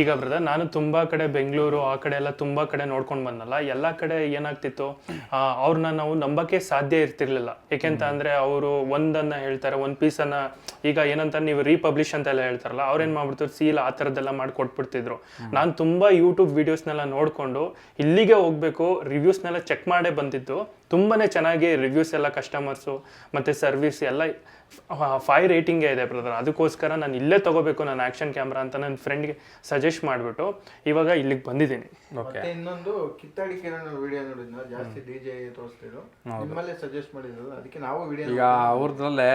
ಈಗ ಬ್ರದರ್, ನಾನು ತುಂಬ ಕಡೆ ಬೆಂಗಳೂರು ಆ ಕಡೆ ಎಲ್ಲ ತುಂಬ ಕಡೆ ನೋಡ್ಕೊಂಡು ಬಂದಲ್ಲ, ಎಲ್ಲ ಕಡೆ ಏನಾಗ್ತಿತ್ತು, ಅವ್ರನ್ನ ನಾವು ನಂಬಕ್ಕೆ ಸಾಧ್ಯ ಇರ್ತಿರ್ಲಿಲ್ಲ. ಏಕೆಂತ ಅಂದರೆ ಅವರು ಒಂದನ್ನು ಹೇಳ್ತಾರೆ, ಒಂದು ಪೀಸನ್ನು ಈಗ ಏನಂತ ನೀವು ರೀಪಬ್ಲಿಷ್ ಅಂತೆಲ್ಲ ಹೇಳ್ತಾರಲ್ಲ, ಅವ್ರೇನು ಮಾಡ್ಬಿಡ್ತಾರೆ, ಸೀಲ್ ಆ ಥರದ್ದೆಲ್ಲ ಮಾಡಿ ಕೊಟ್ಬಿಡ್ತಿದ್ರು. ನಾನು ತುಂಬ ಯೂಟ್ಯೂಬ್ ವೀಡಿಯೋಸ್ನೆಲ್ಲ ನೋಡಿಕೊಂಡು ಇಲ್ಲಿಗೆ ಹೋಗಬೇಕು, ರಿವ್ಯೂಸ್ನೆಲ್ಲ ಚೆಕ್ ಮಾಡೇ ಬಂದಿದ್ದು. ತುಂಬಾ ಚೆನ್ನಾಗಿ ರಿವ್ಯೂಸ್ ಎಲ್ಲ ಕಸ್ಟಮರ್ಸು ಮತ್ತು ಸರ್ವಿಸ್ ಎಲ್ಲ 5 ರೇಟಿಂಗೇ ಇದೆ ಬ್ರದರ್. ಅದಕ್ಕೋಸ್ಕರ ನಾನು ಇಲ್ಲೇ ತೊಗೋಬೇಕು ನನ್ನ ಆ್ಯಕ್ಷನ್ ಕ್ಯಾಮ್ರಾ ಅಂತ ನನ್ನ ಫ್ರೆಂಡ್ಗೆ ಸಜೆಸ್ಟ್ ಮಾಡಿಬಿಟ್ಟು ಇವಾಗ ಇಲ್ಲಿಗೆ ಬಂದಿದ್ದೀನಿ. ಓಕೆ. ಇನ್ನೊಂದು ಕಿತ್ತಾಡಿ ಕಿರಣ್ ವಿಡಿಯೋ ನೋಡಿದ್ನ, ಜಾಸ್ತಿ DJ ತೋರಿಸ್ತಿದ್ರು, ನಿಮ್ಮಲ್ಲೇ ಸಜೆಸ್ಟ್ ಮಾಡಿದ್ರು, ಅದಕ್ಕೆ ನಾವು ವಿಡಿಯೋ ಈಗ ಅವ್ರದ್ರಲ್ಲೇ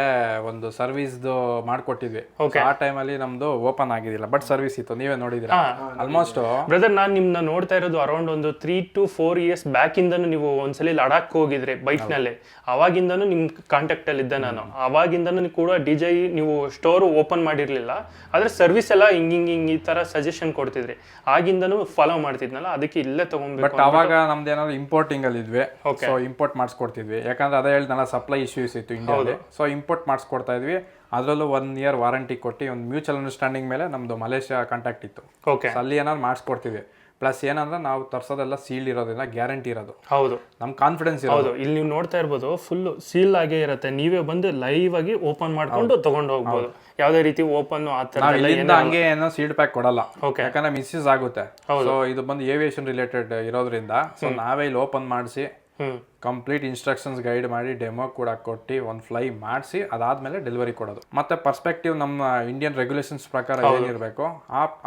ಒಂದು ಸರ್ವಿಸ್ದು ಮಾಡ್ಕೊಟ್ಟಿದ್ವಿ. ಆ ಟೈಮಲ್ಲಿ ನಮ್ದು ಓಪನ್ ಆಗಿದ್ದಿಲ್ಲ, ಬಟ್ ಸರ್ವಿಸ್ ಇತ್ತು, ನೀವೇ ನೋಡಿದಿರ ಆಲ್ಮೋಸ್ಟ್. ಬ್ರದರ್, ನಾನು ನಿಮ್ಮನ್ನ ನೋಡ್ತಾ ಇರೋದು ಅರೌಂಡ್ ಒಂದು 3 to 4 years ಬ್ಯಾಕ್ ಇಂದನು. ನೀವು ಒಂದ್ಸಲಿ ಲಡಾಖ್ ಹೋಗಿದ್ರೆ ಬೈಕ್ನಲ್ಲಿ, ಅವಾಗಿಂದನು ನಿಮ್ ಕಾಂಟ್ಯಾಕ್ಟ್ ಅಲ್ಲಿ ಇದ್ದೆ ನಾನು. ಅವಾಗಿಂದನು ಕೂಡ DJ ನೀವು ಸ್ಟೋರ್ ಓಪನ್ ಮಾಡಿರ್ಲಿಲ್ಲ, ಆದ್ರೆ ಸರ್ವಿಸ್ ಎಲ್ಲ ಹಿಂಗ್ ಈ ತರ ಸಜೆಷನ್ ಕೊಡ್ತಿದ್ರಿ. ಆಗಿಂದನು ಫಾಲೋ ಮಾಡ್ತಿದ್ನಲ್ಲ, ಅದಕ್ಕೆ ಇಲ್ಲೇ ತಗೊಂಡ್ಬೇಕು. ಬಟ್ ಅವಾಗ ನಮ್ದು ಏನಾದ್ರು ಇಂಪೋರ್ಟಿಂಗ್ ಅಲ್ಲಿ ಇದ್ವಿ. ಸೊ ಇಂಪೋರ್ಟ್ ಮಾಡಿಸ್ಕೊಡ್ತಿದ್ವಿ, ಯಾಕಂದ್ರೆ ಅದೇ ಹೇಳ್ದಲ್ಲ ಸಪ್ಲೈ ಇಶ್ಯೂಸ್ ಇತ್ತು ಇಂಡಿಯಾದಲ್ಲಿ. ಸೊ ಇಂಪೋರ್ಟ್ ಮಾಡಿಸ್ಕೊಡ್ತಾ ಇದ್ವಿ. ಅದರಲ್ಲೂ 1 year ವಾರಂಟಿ ಕೊಟ್ಟು ಒಂದು ಮ್ಯೂಚುವಲ್ ಅಂಡರ್ಸ್ಟ್ಯಾಂಡಿಂಗ್ ಮೇಲೆ ನಮ್ದು ಮಲೇಷ್ಯಾ ಕಾಂಟ್ಯಾಕ್ಟ್ ಇತ್ತು. ಅಲ್ಲಿ ಏನಾದ್ರು ಮಾಡಿಸ್ಕೊಡ್ತೀವಿ. ಪ್ಲಸ್ ಏನಂದ್ರೆ ನಾವು ತರ್ಸೋದೆಲ್ಲ ಸೀಲ್ ಇರೋದ್ರಿಂದ ಗ್ಯಾರಂಟಿ ಇರೋದು. ಹೌದು, ನಮ್ ಕಾನ್ಫಿಡೆನ್ಸ್ ಇರೋದು. ಇಲ್ಲಿ ನೀವು ನೋಡ್ತಾ ಇರ್ಬೋದು, ಫುಲ್ ಸೀಲ್ ಆಗೇ ಇರುತ್ತೆ. ನೀವೇ ಬಂದು ಲೈವ್ ಆಗಿ ಓಪನ್ ಮಾಡ್ಕೊಂಡು ತಗೊಂಡು ಹೋಗ್ಬೋದು. ಯಾವುದೇ ರೀತಿ ಓಪನ್ ಆ ತರ ಹಂಗೆ ಏನೋ ಸೀಲ್ಡ್ ಪ್ಯಾಕ್ ಕೊಡಲ್ಲ, ಯಾಕಂದ್ರೆ ಮಿಸ್ಯೂಸ್ ಆಗುತ್ತೆ. ಸೊ ಇದು ಬಂದು ಏವಿಯೇಷನ್ ರಿಲೇಟೆಡ್ ಇರೋದ್ರಿಂದ, ಸೊ ನಾವೇ ಇಲ್ಲಿ ಓಪನ್ ಮಾಡಿಸಿ ಕಂಪ್ಲೀಟ್ ಇನ್ಸ್ಟ್ರಕ್ಷನ್ಸ್ ಗೈಡ್ ಮಾಡಿ ಡೆಮೋ ಕೂಡ ಕೊಟ್ಟು ಒಂದು ಫ್ಲೈ ಮಾಡಿಸಿ ಅದಾದ್ಮೇಲೆ ಡೆಲಿವರಿ ಕೊಡೋದು. ಮತ್ತೆ ಪರ್ಸ್ಪೆಕ್ಟಿವ್ ನಮ್ಮ ಇಂಡಿಯನ್ ರೆಗ್ಯುಲೇಷನ್ಸ್ ಪ್ರಕಾರ ಏನಿರಬೇಕು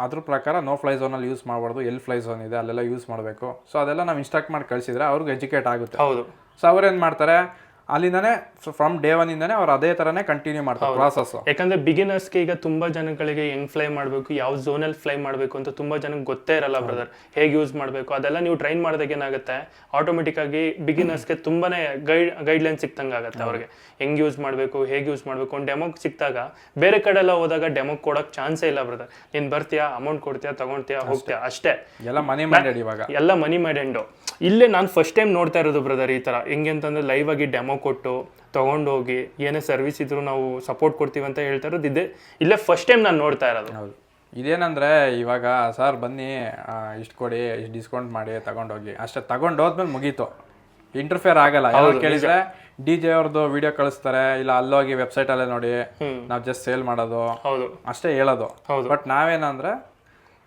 ಅದ್ರ ಪ್ರಕಾರ ನೋ ಫ್ಲೈ ಝೋನ್ ಅಲ್ಲಿ ಯೂಸ್ ಮಾಡಬಾರ್ದು, ಎಲ್ ಫ್ಲೈ ಝೋನ್ ಇದೆ ಅಲ್ಲೆಲ್ಲ ಯೂಸ್ ಮಾಡಬೇಕು. ಸೊ ಅದೆಲ್ಲ ನಾವು ಇನ್ಸ್ಟ್ರಕ್ಟ್ ಮಾಡಿ ಕಳಿಸಿದ್ರೆ ಅವ್ರಿಗೆ ಎಜುಕೇಟ್ ಆಗುತ್ತೆ. ಸೊ ಅವ್ರೇನ್ ಮಾಡ್ತಾರೆ, ಅಲ್ಲಿಂದಾನೆ ಫ್ರಮ್ ಡೇ ಒನ್ ಇಂದಾನೆ ಅವ್ರು ಅದೇ ತರನೇ ಕಂಟಿನ್ಯೂ ಮಾಡ್ತಾರೆ ಪ್ರಾಸೆಸ್. ಯಾಕಂದ್ರೆ ಬಿಗಿನರ್ಸ್ಗೆ ಈಗ ತುಂಬಾ ಜನಗಳಿಗೆ ಹೆಂಗ್ ಫ್ಲೈ ಮಾಡಬೇಕು, ಯಾವ ಝೋನಲ್ಲಿ ಫ್ಲೈ ಮಾಡಬೇಕು ಅಂತ ತುಂಬಾ ಜನಕ್ಕೆ ಗೊತ್ತೇ ಇರಲ್ಲ ಬ್ರದರ್. ಹೇಗೆ ಯೂಸ್ ಮಾಡಬೇಕು ಅದೆಲ್ಲ ನೀವು ಟ್ರೈನ್ ಮಾಡಿದಾಗ ಏನಾಗುತ್ತೆ, ಆಟೋಮೆಟಿಕ್ ಆಗಿ ಬಿಗಿನರ್ಸ್ಗೆ ತುಂಬಾನೇ ಗೈಡ್ಲೈನ್ ಸಿಕ್ತಂಗೆ ಆಗುತ್ತೆ ಅವ್ರಿಗೆ. ಹೆಂಗ್ ಯೂಸ್ ಮಾಡಬೇಕು, ಹೇಗೆ ಯೂಸ್ ಮಾಡಬೇಕು ಒಂದು ಡೆಮೋಗೆ ಸಿಕ್ತಾಗ ಬೇರೆ ಕಡೆ ಎಲ್ಲ ಹೋದಾಗ ಡೆಮೋ ಕೊಡೋಕೆ ಚಾನ್ಸೇ ಇಲ್ಲ ಬ್ರದರ್. ನೀನು ಬರ್ತೀಯಾ, ಅಮೌಂಟ್ ಕೊಡ್ತೀಯಾ, ತಗೊಳ್ತೀಯಾ, ಹೋಗ್ತೀಯಾ ಅಷ್ಟೇ. ಎಲ್ಲ ಮನಿ ಮೈಂಡೆಡ್ ಇವಾಗ, ಎಲ್ಲ ಮನಿ ಮೈಂಡೆಡ್. ಇಲ್ಲೇ ನಾನು ಫಸ್ಟ್ ಟೈಮ್ ನೋಡ್ತಾ ಇರೋದು ಬ್ರದರ್ ಈ ಥರ. ಹೆಂಗೆ ಅಂತಂದ್ರೆ ಲೈವ್ ಆಗಿ ಡೆಮೋ ಕೊಟ್ಟು ತೊಗೊಂಡೋಗಿ ಏನೇ ಸರ್ವಿಸ್ ಇದ್ರು ನಾವು ಸಪೋರ್ಟ್ ಕೊಡ್ತೀವಿ ಅಂತ ಹೇಳ್ತಾ ಇರೋದು ಇಲ್ಲೇ ಫಸ್ಟ್ ಟೈಮ್ ನಾನು ನೋಡ್ತಾ ಇರೋದು. ಹೌದು. ಇದೇನಂದ್ರೆ ಇವಾಗ ಸರ್ ಬನ್ನಿ ಇಷ್ಟು ಕೊಡಿ, ಇಷ್ಟು ಡಿಸ್ಕೌಂಟ್ ಮಾಡಿ ತಗೊಂಡೋಗಿ ಅಷ್ಟೇ, ತಗೊಂಡೋದ್ಮೇಲೆ ಮುಗೀತು, ಇಂಟರ್ಫಿಯರ್ ಆಗಲ್ಲ. ಯಾರು ಕೇಳಿದ್ರೆ DJ ಅವ್ರದ್ದು ವಿಡಿಯೋ ಕಳಿಸ್ತಾರೆ, ಇಲ್ಲ ಅಲ್ಲೋಗಿ ವೆಬ್ಸೈಟ್ ಅಲ್ಲೇ ನೋಡಿ ನಾವು ಜಸ್ಟ್ ಸೇಲ್ ಮಾಡೋದು ಅಷ್ಟೇ ಹೇಳೋದು. ಬಟ್ ನಾವೇನಂದ್ರೆ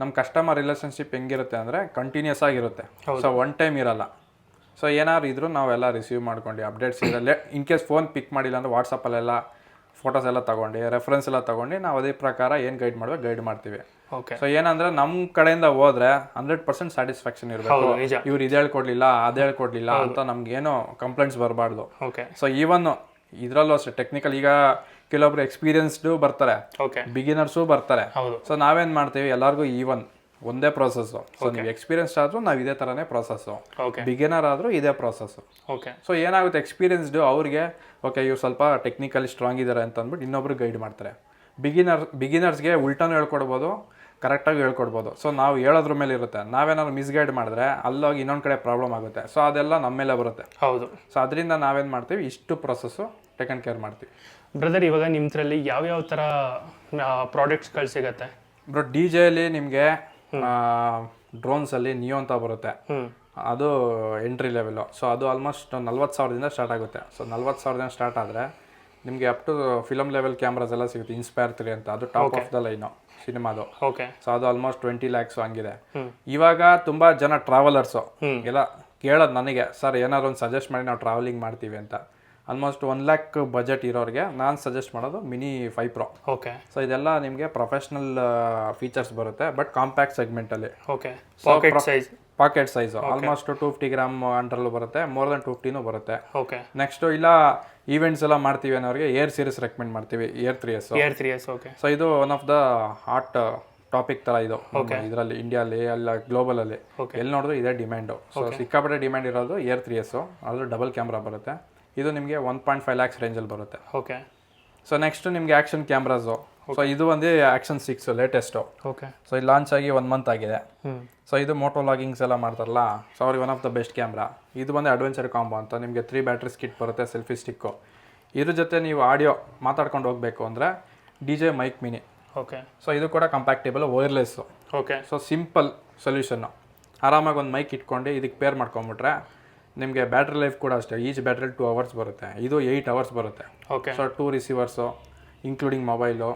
ನಮ್ಮ ಕಸ್ಟಮರ್ ರಿಲೇಶನ್ಶಿಪ್ ಹೆಂಗಿರುತ್ತೆ ಅಂದ್ರೆ ಕಂಟಿನ್ಯೂಸ್ ಆಗಿರುತ್ತೆ. ಸೊ ಒನ್ ಟೈಮ್ ಇರಲ್ಲ. ಸೊ ಏನಾದ್ರು ಇದ್ರು ನಾವೆಲ್ಲ ರಿಸೀವ್ ಮಾಡ್ಕೊಂಡು ಅಪ್ಡೇಟ್ಸ್ ಇರಲ್ಲ. ಇನ್ ಕೇಸ್ ಫೋನ್ ಪಿಕ್ ಮಾಡಿಲ್ಲ ಅಂದ್ರೆ ವಾಟ್ಸಪ್ಪಲ್ಲೆಲ್ಲ ಫೋಟೋಸ್ ಎಲ್ಲ ತಗೊಂಡು ರೆಫರೆನ್ಸ್ ಎಲ್ಲ ತಗೊಂಡು ನಾವು ಅದೇ ಪ್ರಕಾರ ಏನು ಗೈಡ್ ಮಾಡ್ಬೇಕು ಗೈಡ್ ಮಾಡ್ತೀವಿ. ಸೊ ಏನಂದ್ರೆ ನಮ್ಮ ಕಡೆಯಿಂದ ಹೋದ್ರೆ 100% ಸ್ಯಾಟಿಸ್ಫ್ಯಾಕ್ಷನ್ ಇರಬೇಕು. ಇವ್ರು ಇದು ಹೇಳ್ಕೊಡ್ಲಿಲ್ಲ, ಅದು ಹೇಳ್ಕೊಡ್ಲಿಲ್ಲ ಅಂತ ನಮ್ಗೇನು ಕಂಪ್ಲೇಂಟ್ಸ್ ಬರಬಾರ್ದು. ಸೊ ಈವನ್ ಇದ್ರಲ್ಲೂ ಅಷ್ಟೇ ಟೆಕ್ನಿಕಲ್, ಈಗ ಕೆಲವೊಬ್ರು ಎಕ್ಸ್ಪೀರಿಯನ್ಸ್ಡು ಬರ್ತಾರೆ, ಬಿಗಿನರ್ಸು ಬರ್ತಾರೆ. ಸೊ ನಾವೇನ್ ಮಾಡ್ತೀವಿ, ಎಲ್ಲರಿಗೂ ಈವನ್ ಒಂದೇ ಪ್ರೊಸೆಸ್. ಸೊ ನೀವು ಎಕ್ಸ್ಪೀರಿಯನ್ಸ್ ಆದ್ರೂ ನಾವು ಇದೇ ತರನೇ ಪ್ರೊಸೆಸ್, ಬಿಗಿನರ್ ಆದ್ರೂ ಇದೇ ಪ್ರೊಸೆಸ್. ಸೊ ಏನಾಗುತ್ತೆ, ಎಕ್ಸ್ಪೀರಿಯನ್ಸ್ಡು ಅವ್ರಿಗೆ ಓಕೆ ಇವ್ರು ಸ್ವಲ್ಪ ಟೆಕ್ನಿಕಲಿ ಸ್ಟ್ರಾಂಗ್ ಇದ್ದಾರೆ ಅಂತ ಅಂದ್ಬಿಟ್ಟು ಇನ್ನೊಬ್ರು ಗೈಡ್ ಮಾಡ್ತಾರೆ. ಬಿಗಿನರ್ಸ್ಗೆ ಉಲ್ಟಾನು ಹೇಳ್ಕೊಡ್ಬೋದು, ಕರೆಕ್ಟಾಗಿ ಹೇಳ್ಕೊಡ್ಬೋದು. ಸೊ ನಾವು ಹೇಳೋದ್ರ ಮೇಲೆ ಇರುತ್ತೆ. ನಾವೇನಾದ್ರು ಮಿಸ್ಗೈಡ್ ಮಾಡಿದ್ರೆ ಅಲ್ಲೋಗಿ ಇನ್ನೊಂದು ಕಡೆ ಪ್ರಾಬ್ಲಮ್ ಆಗುತ್ತೆ. ಸೊ ಅದೆಲ್ಲ ನಮ್ಮ ಮೇಲೆ ಬರುತ್ತೆ. ಹೌದು. ಸೊ ಅದರಿಂದ ನಾವೇನು ಮಾಡ್ತೀವಿ, ಇಷ್ಟು ಪ್ರೊಸೆಸ್ಸು ಟೇಕನ್ ಕೇರ್ ಮಾಡ್ತೀವಿ. ಬ್ರದರ್ ಇವಾಗ ನಿಮ್ಮದ್ರಲ್ಲಿ ಯಾವ್ಯಾವ ಥರ ಪ್ರಾಡಕ್ಟ್ಸ್ಗಳು ಸಿಗುತ್ತೆ ಬ್ರೋ? DJಲಿ ನಿಮಗೆ ಡ್ರೋನ್ಸಲ್ಲಿ ನಿಯೋ ಅಂತ ಬರುತ್ತೆ, ಅದು ಎಂಟ್ರಿ ಲೆವೆಲು. ಸೊ ಅದು ಆಲ್ಮೋಸ್ಟ್ 40,000ದಿಂದ ಸ್ಟಾರ್ಟ್ ಆಗುತ್ತೆ. ಸೊ 40,000ದಿಂದ ಸ್ಟಾರ್ಟ್ ಆದರೆ ನಿಮಗೆ up to film level cameras ಎಲ್ಲ ಸಿಗುತ್ತೆ. ಇನ್ಸ್ಪೈರ್ 3 ಅಂತ, ಅದು ಟಾಪ್ ಆಫ್ ದ ಲೈನು ಸಿನಿಮಾದು. ಸೊ ಅದು ಆಲ್ಮೋಸ್ಟ್ 20 lakhs ಹಂಗಿದೆ. ಇವಾಗ ತುಂಬಾ ಜನ ಟ್ರಾವೆಲರ್ಸು ಎಲ್ಲ ಕೇಳೋದು ನನಗೆ, ಸರ್ ಏನಾದ್ರು ಒಂದು ಸಜೆಸ್ಟ್ ಮಾಡಿ, ನಾವು ಟ್ರಾವೆಲಿಂಗ್ ಮಾಡ್ತೀವಿ ಅಂತ. ಆಲ್ಮೋಸ್ಟ್ 1 lakh ಬಜೆಟ್ ಇರೋರಿಗೆ ನಾನು ಸಜೆಸ್ಟ್ ಮಾಡೋದು ಮಿನಿ 5 Pro. ಸೊ ಇದೆಲ್ಲ ನಿಮಗೆ ಪ್ರೊಫೆಷನಲ್ ಫೀಚರ್ಸ್ ಬರುತ್ತೆ, ಬಟ್ ಕಾಂಪ್ಯಾಕ್ಟ್ ಸೆಗ್ಮೆಂಟಲ್ಲಿ. ಪಾಕೆಟ್ ಸೈಜು ಆಲ್ಮೋಸ್ಟ್ 250 ಗ್ರಾಮ್ ಅಂಡರಲ್ಲೂ ಬರುತ್ತೆ, ಮೋರ್ ದನ್ 250 ಬರುತ್ತೆ. ನೆಕ್ಸ್ಟ್ ಇಲ್ಲ ಈವೆಂಟ್ಸ್ ಎಲ್ಲ ಮಾಡ್ತೀವಿ ಅನ್ನೋರಿಗೆ ಏರ್ ಸೀರೀಸ್ ರೆಕಮೆಂಡ್ ಮಾಡ್ತೀವಿ, ಏರ್ 3S. ಸೊ ಇದು one of the hot topic ತರ ಇದು ಇದರಲ್ಲಿ, ಇಂಡಿಯಾಲಿ ಅಲ್ಲ ಗ್ಲೋಬಲ್ ಅಲ್ಲಿ ಎಲ್ಲಿ ನೋಡಿದ್ರು ಇದೇ ಡಿಮ್ಯಾಂಡು. ಸೊ ಸಿಕ್ಕಾಪಟ್ಟೆ ಡಿಮ್ಯಾಂಡ್ ಇರೋದು ಏರ್ 3S. ಅದ್ರ ಡಬಲ್ ಕ್ಯಾಮ್ರಾ ಬರುತ್ತೆ. ಇದು ನಿಮಗೆ 1.5 lakhs ರೇಂಜಲ್ಲಿ ಬರುತ್ತೆ. ಸೊ ನೆಕ್ಸ್ಟ್ ನಿಮಗೆ ಆಕ್ಷನ್ ಕ್ಯಾಮ್ರಾಸು. ಸೊ ಇದು ಒಂದು ಆಕ್ಷನ್ 6 ಲೇಟೆಸ್ಟು. ಸೊ ಇದು ಲಾಂಚ್ ಆಗಿ 1 month ಆಗಿದೆ. ಸೊ ಇದು ಮೋಟೋ ಲಾಗಿಂಗ್ಸ್ ಎಲ್ಲ ಮಾಡ್ತಾರಲ್ಲ, ಸೊ ಅವ್ರಿಗೆ one of the best camera. ಇದು ಬಂದು ಅಡ್ವೆಂಚರ್ ಕಾಂಬೋ ಅಂತ, ನಿಮಗೆ 3 ಬ್ಯಾಟ್ರೀಸ್ ಕಿಟ್ ಬರುತ್ತೆ, ಸೆಲ್ಫಿ ಸ್ಟಿಕ್ಕು. ಇದ್ರ ಜೊತೆ ನೀವು ಆಡಿಯೋ ಮಾತಾಡ್ಕೊಂಡು ಹೋಗಬೇಕು ಅಂದರೆ DJ ಮೈಕ್ ಮಿನಿ. ಸೊ ಇದು ಕೂಡ ಕಂಪ್ಯಾಕ್ಟೇಬಲ್ ವೈರ್ಲೆಸ್ಸು. So simple ಸೊಲ್ಯೂಷನ್ನು. ಆರಾಮಾಗಿ ಒಂದು ಮೈಕ್ ಇಟ್ಕೊಂಡು ಇದಕ್ಕೆ ಪೇರ್ ಮಾಡ್ಕೊಂಬಿಟ್ರೆ ನಿಮಗೆ ಬ್ಯಾಟ್ರಿ ಲೈಫ್ ಕೂಡ ಅಷ್ಟೇ. ಈಚ್ ಬ್ಯಾಟ್ರಿ 2 hours ಬರುತ್ತೆ, ಇದು 8 hours ಬರುತ್ತೆ. ಸೊ 2 ರಿಸೀವರ್ಸು ಇನ್ಕ್ಲೂಡಿಂಗ್ ಮೊಬೈಲು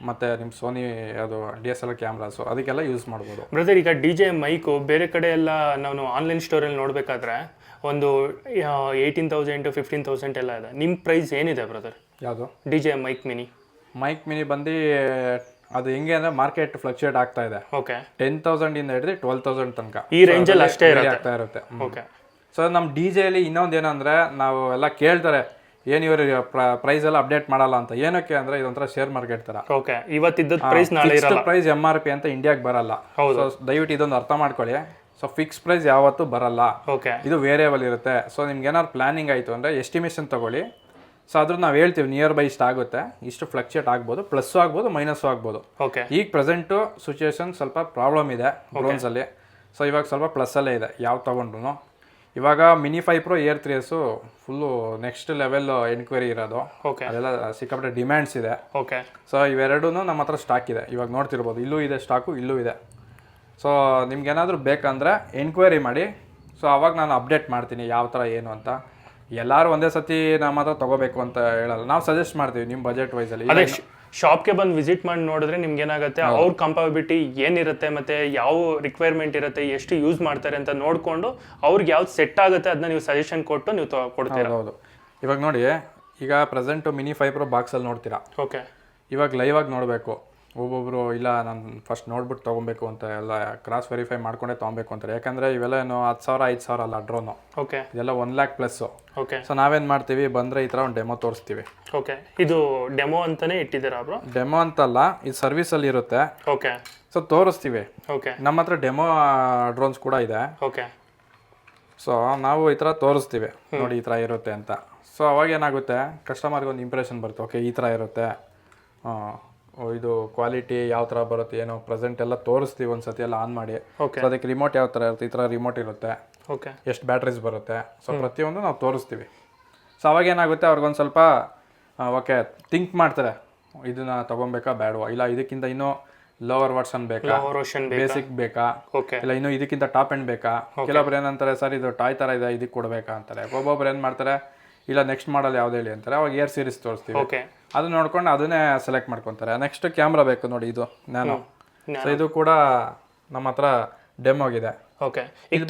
ಮತ್ತು ನಿಮ್ಮ ಸೋನಿ ಅದು DSLR ಕ್ಯಾಮ್ರಾಸು ಅದಕ್ಕೆಲ್ಲ ಯೂಸ್ ಮಾಡ್ಬೋದು. ಬ್ರದರ್ ಈಗ DJ ಮೈಕು ಬೇರೆ ಕಡೆ ಎಲ್ಲ ನಾವು ಆನ್ಲೈನ್ ಸ್ಟೋರಲ್ಲಿ ನೋಡಬೇಕಾದ್ರೆ ಒಂದು 18,000 to 15,000 ಎಲ್ಲ ಇದೆ. ನಿಮ್ಮ ಪ್ರೈಸ್ ಏನಿದೆ ಬ್ರದರ್? ಯಾವುದು? DJ ಮೈಕ್ ಮಿನಿ ಬಂದು ಅದು ಹೆಂಗೆ ಅಂದರೆ ಮಾರ್ಕೆಟ್ ಫ್ಲಕ್ಚುಯೇಟ್ ಆಗ್ತಾ ಇದೆ. 10,000 ಇಂದ ಹಿಡಿದು 12,000 ತನಕ ಈ ರೇಂಜಲ್ಲಿ ಅಷ್ಟೇ ಆಗ್ತಾ ಇರುತ್ತೆ. ಸೊ ನಮ್ಮ DJಲಿ ಇನ್ನೊಂದು ಏನಂದರೆ, ನಾವು ಎಲ್ಲ ಕೇಳ್ತಾರೆ ಏನು ಇವರು ಪ್ರೈಸ್ ಎಲ್ಲ ಅಪ್ಡೇಟ್ ಮಾಡಲ್ಲ ಅಂತ. ಏನಕ್ಕೆ ಅಂದರೆ ಇದೊಂಥರ ಶೇರ್ ಮಾರ್ಕೆಟ್ ಥರ. ಇವತ್ತಿದ್ದ ಪ್ರೈಸ್ ನಾಳೆ ಇರಲ್ಲ. ಪ್ರೈಸ್ MRP ಅಂತ ಇಂಡಿಯಾಗೆ ಬರಲ್ಲ. ಸೊ ದಯವಿಟ್ಟು ಇದೊಂದು ಅರ್ಥ ಮಾಡ್ಕೊಳ್ಳಿ. ಸೊ ಫಿಕ್ಸ್ ಪ್ರೈಸ್ ಯಾವತ್ತೂ ಬರಲ್ಲ, ಇದು ವೇರಿಯಬಲ್ ಇರುತ್ತೆ. ಸೊ ನಿಮ್ಗೆ ಏನಾದ್ರು ಪ್ಲಾನಿಂಗ್ ಆಯಿತು ಅಂದರೆ ಎಸ್ಟಿಮೇಷನ್ ತಗೊಳ್ಳಿ. ಸೊ ಅದ್ರ ನಾವು ಹೇಳ್ತೀವಿ ನಿಯರ್ ಬೈ ಇಷ್ಟು ಆಗುತ್ತೆ, ಇಷ್ಟು ಫ್ಲಕ್ಚುಯೇಟ್ ಆಗ್ಬೋದು, ಪ್ಲಸ್ಸು ಆಗ್ಬೋದು, ಮೈನಸ್ಸು ಆಗ್ಬೋದು. ಈಗ ಪ್ರೆಸೆಂಟು ಸಿಚುವೇಶನ್ ಸ್ವಲ್ಪ ಪ್ರಾಬ್ಲಮ್ ಇದೆ ಡ್ರೋನ್ಸಲ್ಲಿ. ಸೊ ಇವಾಗ ಸ್ವಲ್ಪ ಪ್ಲಸ್ಸಲ್ಲೇ ಇದೆ ಯಾವ ತೊಗೊಂಡ್ರು. ಇವಾಗ mini 5 Pro air 3S full next level enquiry ಇರೋದು. ಅದೆಲ್ಲ ಸಿಕ್ಕಾಪಟ್ಟೆ ಡಿಮ್ಯಾಂಡ್ಸ್ ಇದೆ. ಸೊ ಇವೆರಡೂ ನಮ್ಮ ಹತ್ರ ಸ್ಟಾಕ್ ಇದೆ. ಇವಾಗ ನೋಡ್ತಿರ್ಬೋದು, ಇಲ್ಲೂ ಇದೆ ಸ್ಟಾಕು, ಇಲ್ಲೂ ಇದೆ. ಸೊ ನಿಮ್ಗೇನಾದರೂ ಬೇಕಂದರೆ ಎನ್ಕ್ವೈರಿ ಮಾಡಿ. ಸೊ ಅವಾಗ ನಾನು ಅಪ್ಡೇಟ್ ಮಾಡ್ತೀನಿ ಯಾವ ಥರ ಏನು ಅಂತ. ಎಲ್ಲರೂ ಒಂದೇ ಸತಿ ನಮ್ಮ ಹತ್ರ ತೊಗೋಬೇಕು ಅಂತ ಹೇಳಲ್ಲ, ನಾವು ಸಜೆಸ್ಟ್ ಮಾಡ್ತೀವಿ ನಿಮ್ಮ ಬಜೆಟ್ ವೈಸಲ್ಲಿ. ಶಾಪ್ಗೆ ಬಂದು ವಿಸಿಟ್ ಮಾಡಿ ನೋಡಿದ್ರೆ ನಿಮ್ಗೆ ಏನಾಗುತ್ತೆ, ಅವ್ರ ಕಂಪೇಬಿಲಿಟಿ ಏನಿರುತ್ತೆ ಮತ್ತು ಯಾವ ರಿಕ್ವೈರ್ಮೆಂಟ್ ಇರುತ್ತೆ, ಎಷ್ಟು ಯೂಸ್ ಮಾಡ್ತಾರೆ ಅಂತ ನೋಡಿಕೊಂಡು ಅವ್ರಿಗೆ ಯಾವ್ದು ಸೆಟ್ ಆಗುತ್ತೆ ಅದನ್ನ ನೀವು ಸಜೆಷನ್ ಕೊಟ್ಟು ನೀವು ಕೊಡ್ತೀರಾ. ಹೌದು. ಇವಾಗ ನೋಡಿ, ಈಗ ಪ್ರೆಸೆಂಟು ಮಿನಿ 5 Pro ಬಾಕ್ಸಲ್ಲಿ ನೋಡ್ತೀರಾ. ಇವಾಗ ಲೈವ್ ಆಗಿ ನೋಡಬೇಕು, ಒಬ್ಬೊಬ್ರು ಇಲ್ಲ ನಾನು ಫಸ್ಟ್ ನೋಡ್ಬಿಟ್ಟು ತೊಗೊಬೇಕು ಅಂತ ಎಲ್ಲ ಕ್ರಾಸ್ ವೆರಿಫೈ ಮಾಡ್ಕೊಂಡೇ ತೊಗೊಬೇಕು ಅಂತಾರೆ. ಯಾಕಂದರೆ ಇವೆಲ್ಲ ಏನು 10,000 5,000 ಅಲ್ಲ ಡ್ರೋನು, ಓಕೆ ಇದೆಲ್ಲ 1,00,000 ಪ್ಲಸ್ಸು. ಓಕೆ ಸೊ ನಾವೇನು ಮಾಡ್ತೀವಿ, ಬಂದರೆ ಈ ಥರ ಒಂದು ಡೆಮೋ ತೋರಿಸ್ತೀವಿ. ಓಕೆ, ಇದು ಡೆಮೋ ಅಂತಾನೆ ಇಟ್ಟಿದ್ದೀರಾ ಬ್ರೋ? ಡೆಮೋ ಅಂತಲ್ಲ, ಇದು ಸರ್ವಿಸಲ್ಲಿ ಇರುತ್ತೆ. ಓಕೆ, ಸೊ ತೋರಿಸ್ತೀವಿ. ಓಕೆ, ನಮ್ಮ ಹತ್ರ ಡೆಮೋ ಡ್ರೋನ್ಸ್ ಕೂಡ ಇದೆ. ಓಕೆ, ಸೊ ನಾವು ಈ ಥರ ತೋರಿಸ್ತೀವಿ, ನೋಡಿ ಈ ಥರ ಇರುತ್ತೆ ಅಂತ. ಸೊ ಅವಾಗ ಏನಾಗುತ್ತೆ, ಕಸ್ಟಮರ್ಗೆ ಒಂದು ಇಂಪ್ರೆಷನ್ ಬರುತ್ತೆ, ಓಕೆ ಈ ಥರ ಇರುತ್ತೆ, ಇದು ಕ್ವಾಲಿಟಿ ಯಾವ ಥರ ಬರುತ್ತೆ ಏನೋ ಪ್ರೆಸೆಂಟ್ ಎಲ್ಲ ತೋರಿಸ್ತೀವಿ ಒಂದು ಸತಿ ಎಲ್ಲ ಆನ್ ಮಾಡಿ. ಸೊ ಅದಕ್ಕೆ ರಿಮೋಟ್ ಯಾವ ಥರ ಇರುತ್ತೆ, ಈ ಥರ ರಿಮೋಟ್ ಇರುತ್ತೆ, ಓಕೆ, ಎಷ್ಟು ಬ್ಯಾಟ್ರೀಸ್ ಬರುತ್ತೆ, ಸೊ ಪ್ರತಿಯೊಂದು ನಾವು ತೋರಿಸ್ತೀವಿ. ಸೊ ಅವಾಗ ಏನಾಗುತ್ತೆ, ಅವ್ರಿಗೊಂದು ಸ್ವಲ್ಪ ಓಕೆ ಥಿಂಕ್ ಮಾಡ್ತಾರೆ, ಇದನ್ನ ತೊಗೊಬೇಕಾ ಬೇಡವಾ, ಇಲ್ಲ ಇದಕ್ಕಿಂತ ಇನ್ನೂ ಲೋವರ್ ವರ್ಷನ್ ಬೇಕಾ, ಬೇಸಿಕ್ ಬೇಕಾ, ಇಲ್ಲ ಇನ್ನು ಇದಕ್ಕಿಂತ ಟಾಪ್ ಎಂಡ್ ಬೇಕಾ. ಕೆಲವೊಬ್ರು ಏನಂತಾರೆ, ಸರ್ ಇದು ಟಾಯ್ ಥರ ಇದೆ ಇದಕ್ಕೆ ಕೊಡಬೇಕಾ ಅಂತಾರೆ. ಒಬ್ಬೊಬ್ರು ಏನು ಮಾಡ್ತಾರೆ, ಇಲ್ಲ ನೆಕ್ಸ್ಟ್ ಮಾಡಲ್ ಯಾವ್ದು ಹೇಳಿ ಅಂತಾರೆ. ಅವಾಗ ಏರ್ ಸೀರೀಸ್ ತೋರಿಸ್ತೀವಿ, ಅದು ನೋಡ್ಕೊಂಡು ಅದನ್ನೇ ಸೆಲೆಕ್ಟ್ ಮಾಡ್ಕೊತಾರೆ. ನೆಕ್ಸ್ಟ್ ಕ್ಯಾಮ್ರಾ ಬೇಕು ನೋಡಿ, ಇದು ನ್ಯಾನೋ. ಸೊ ಇದು ಕೂಡ ನಮ್ಮ ಹತ್ರ ಡೆಮೋಗಿದೆ. ಓಕೆ, ಈಗ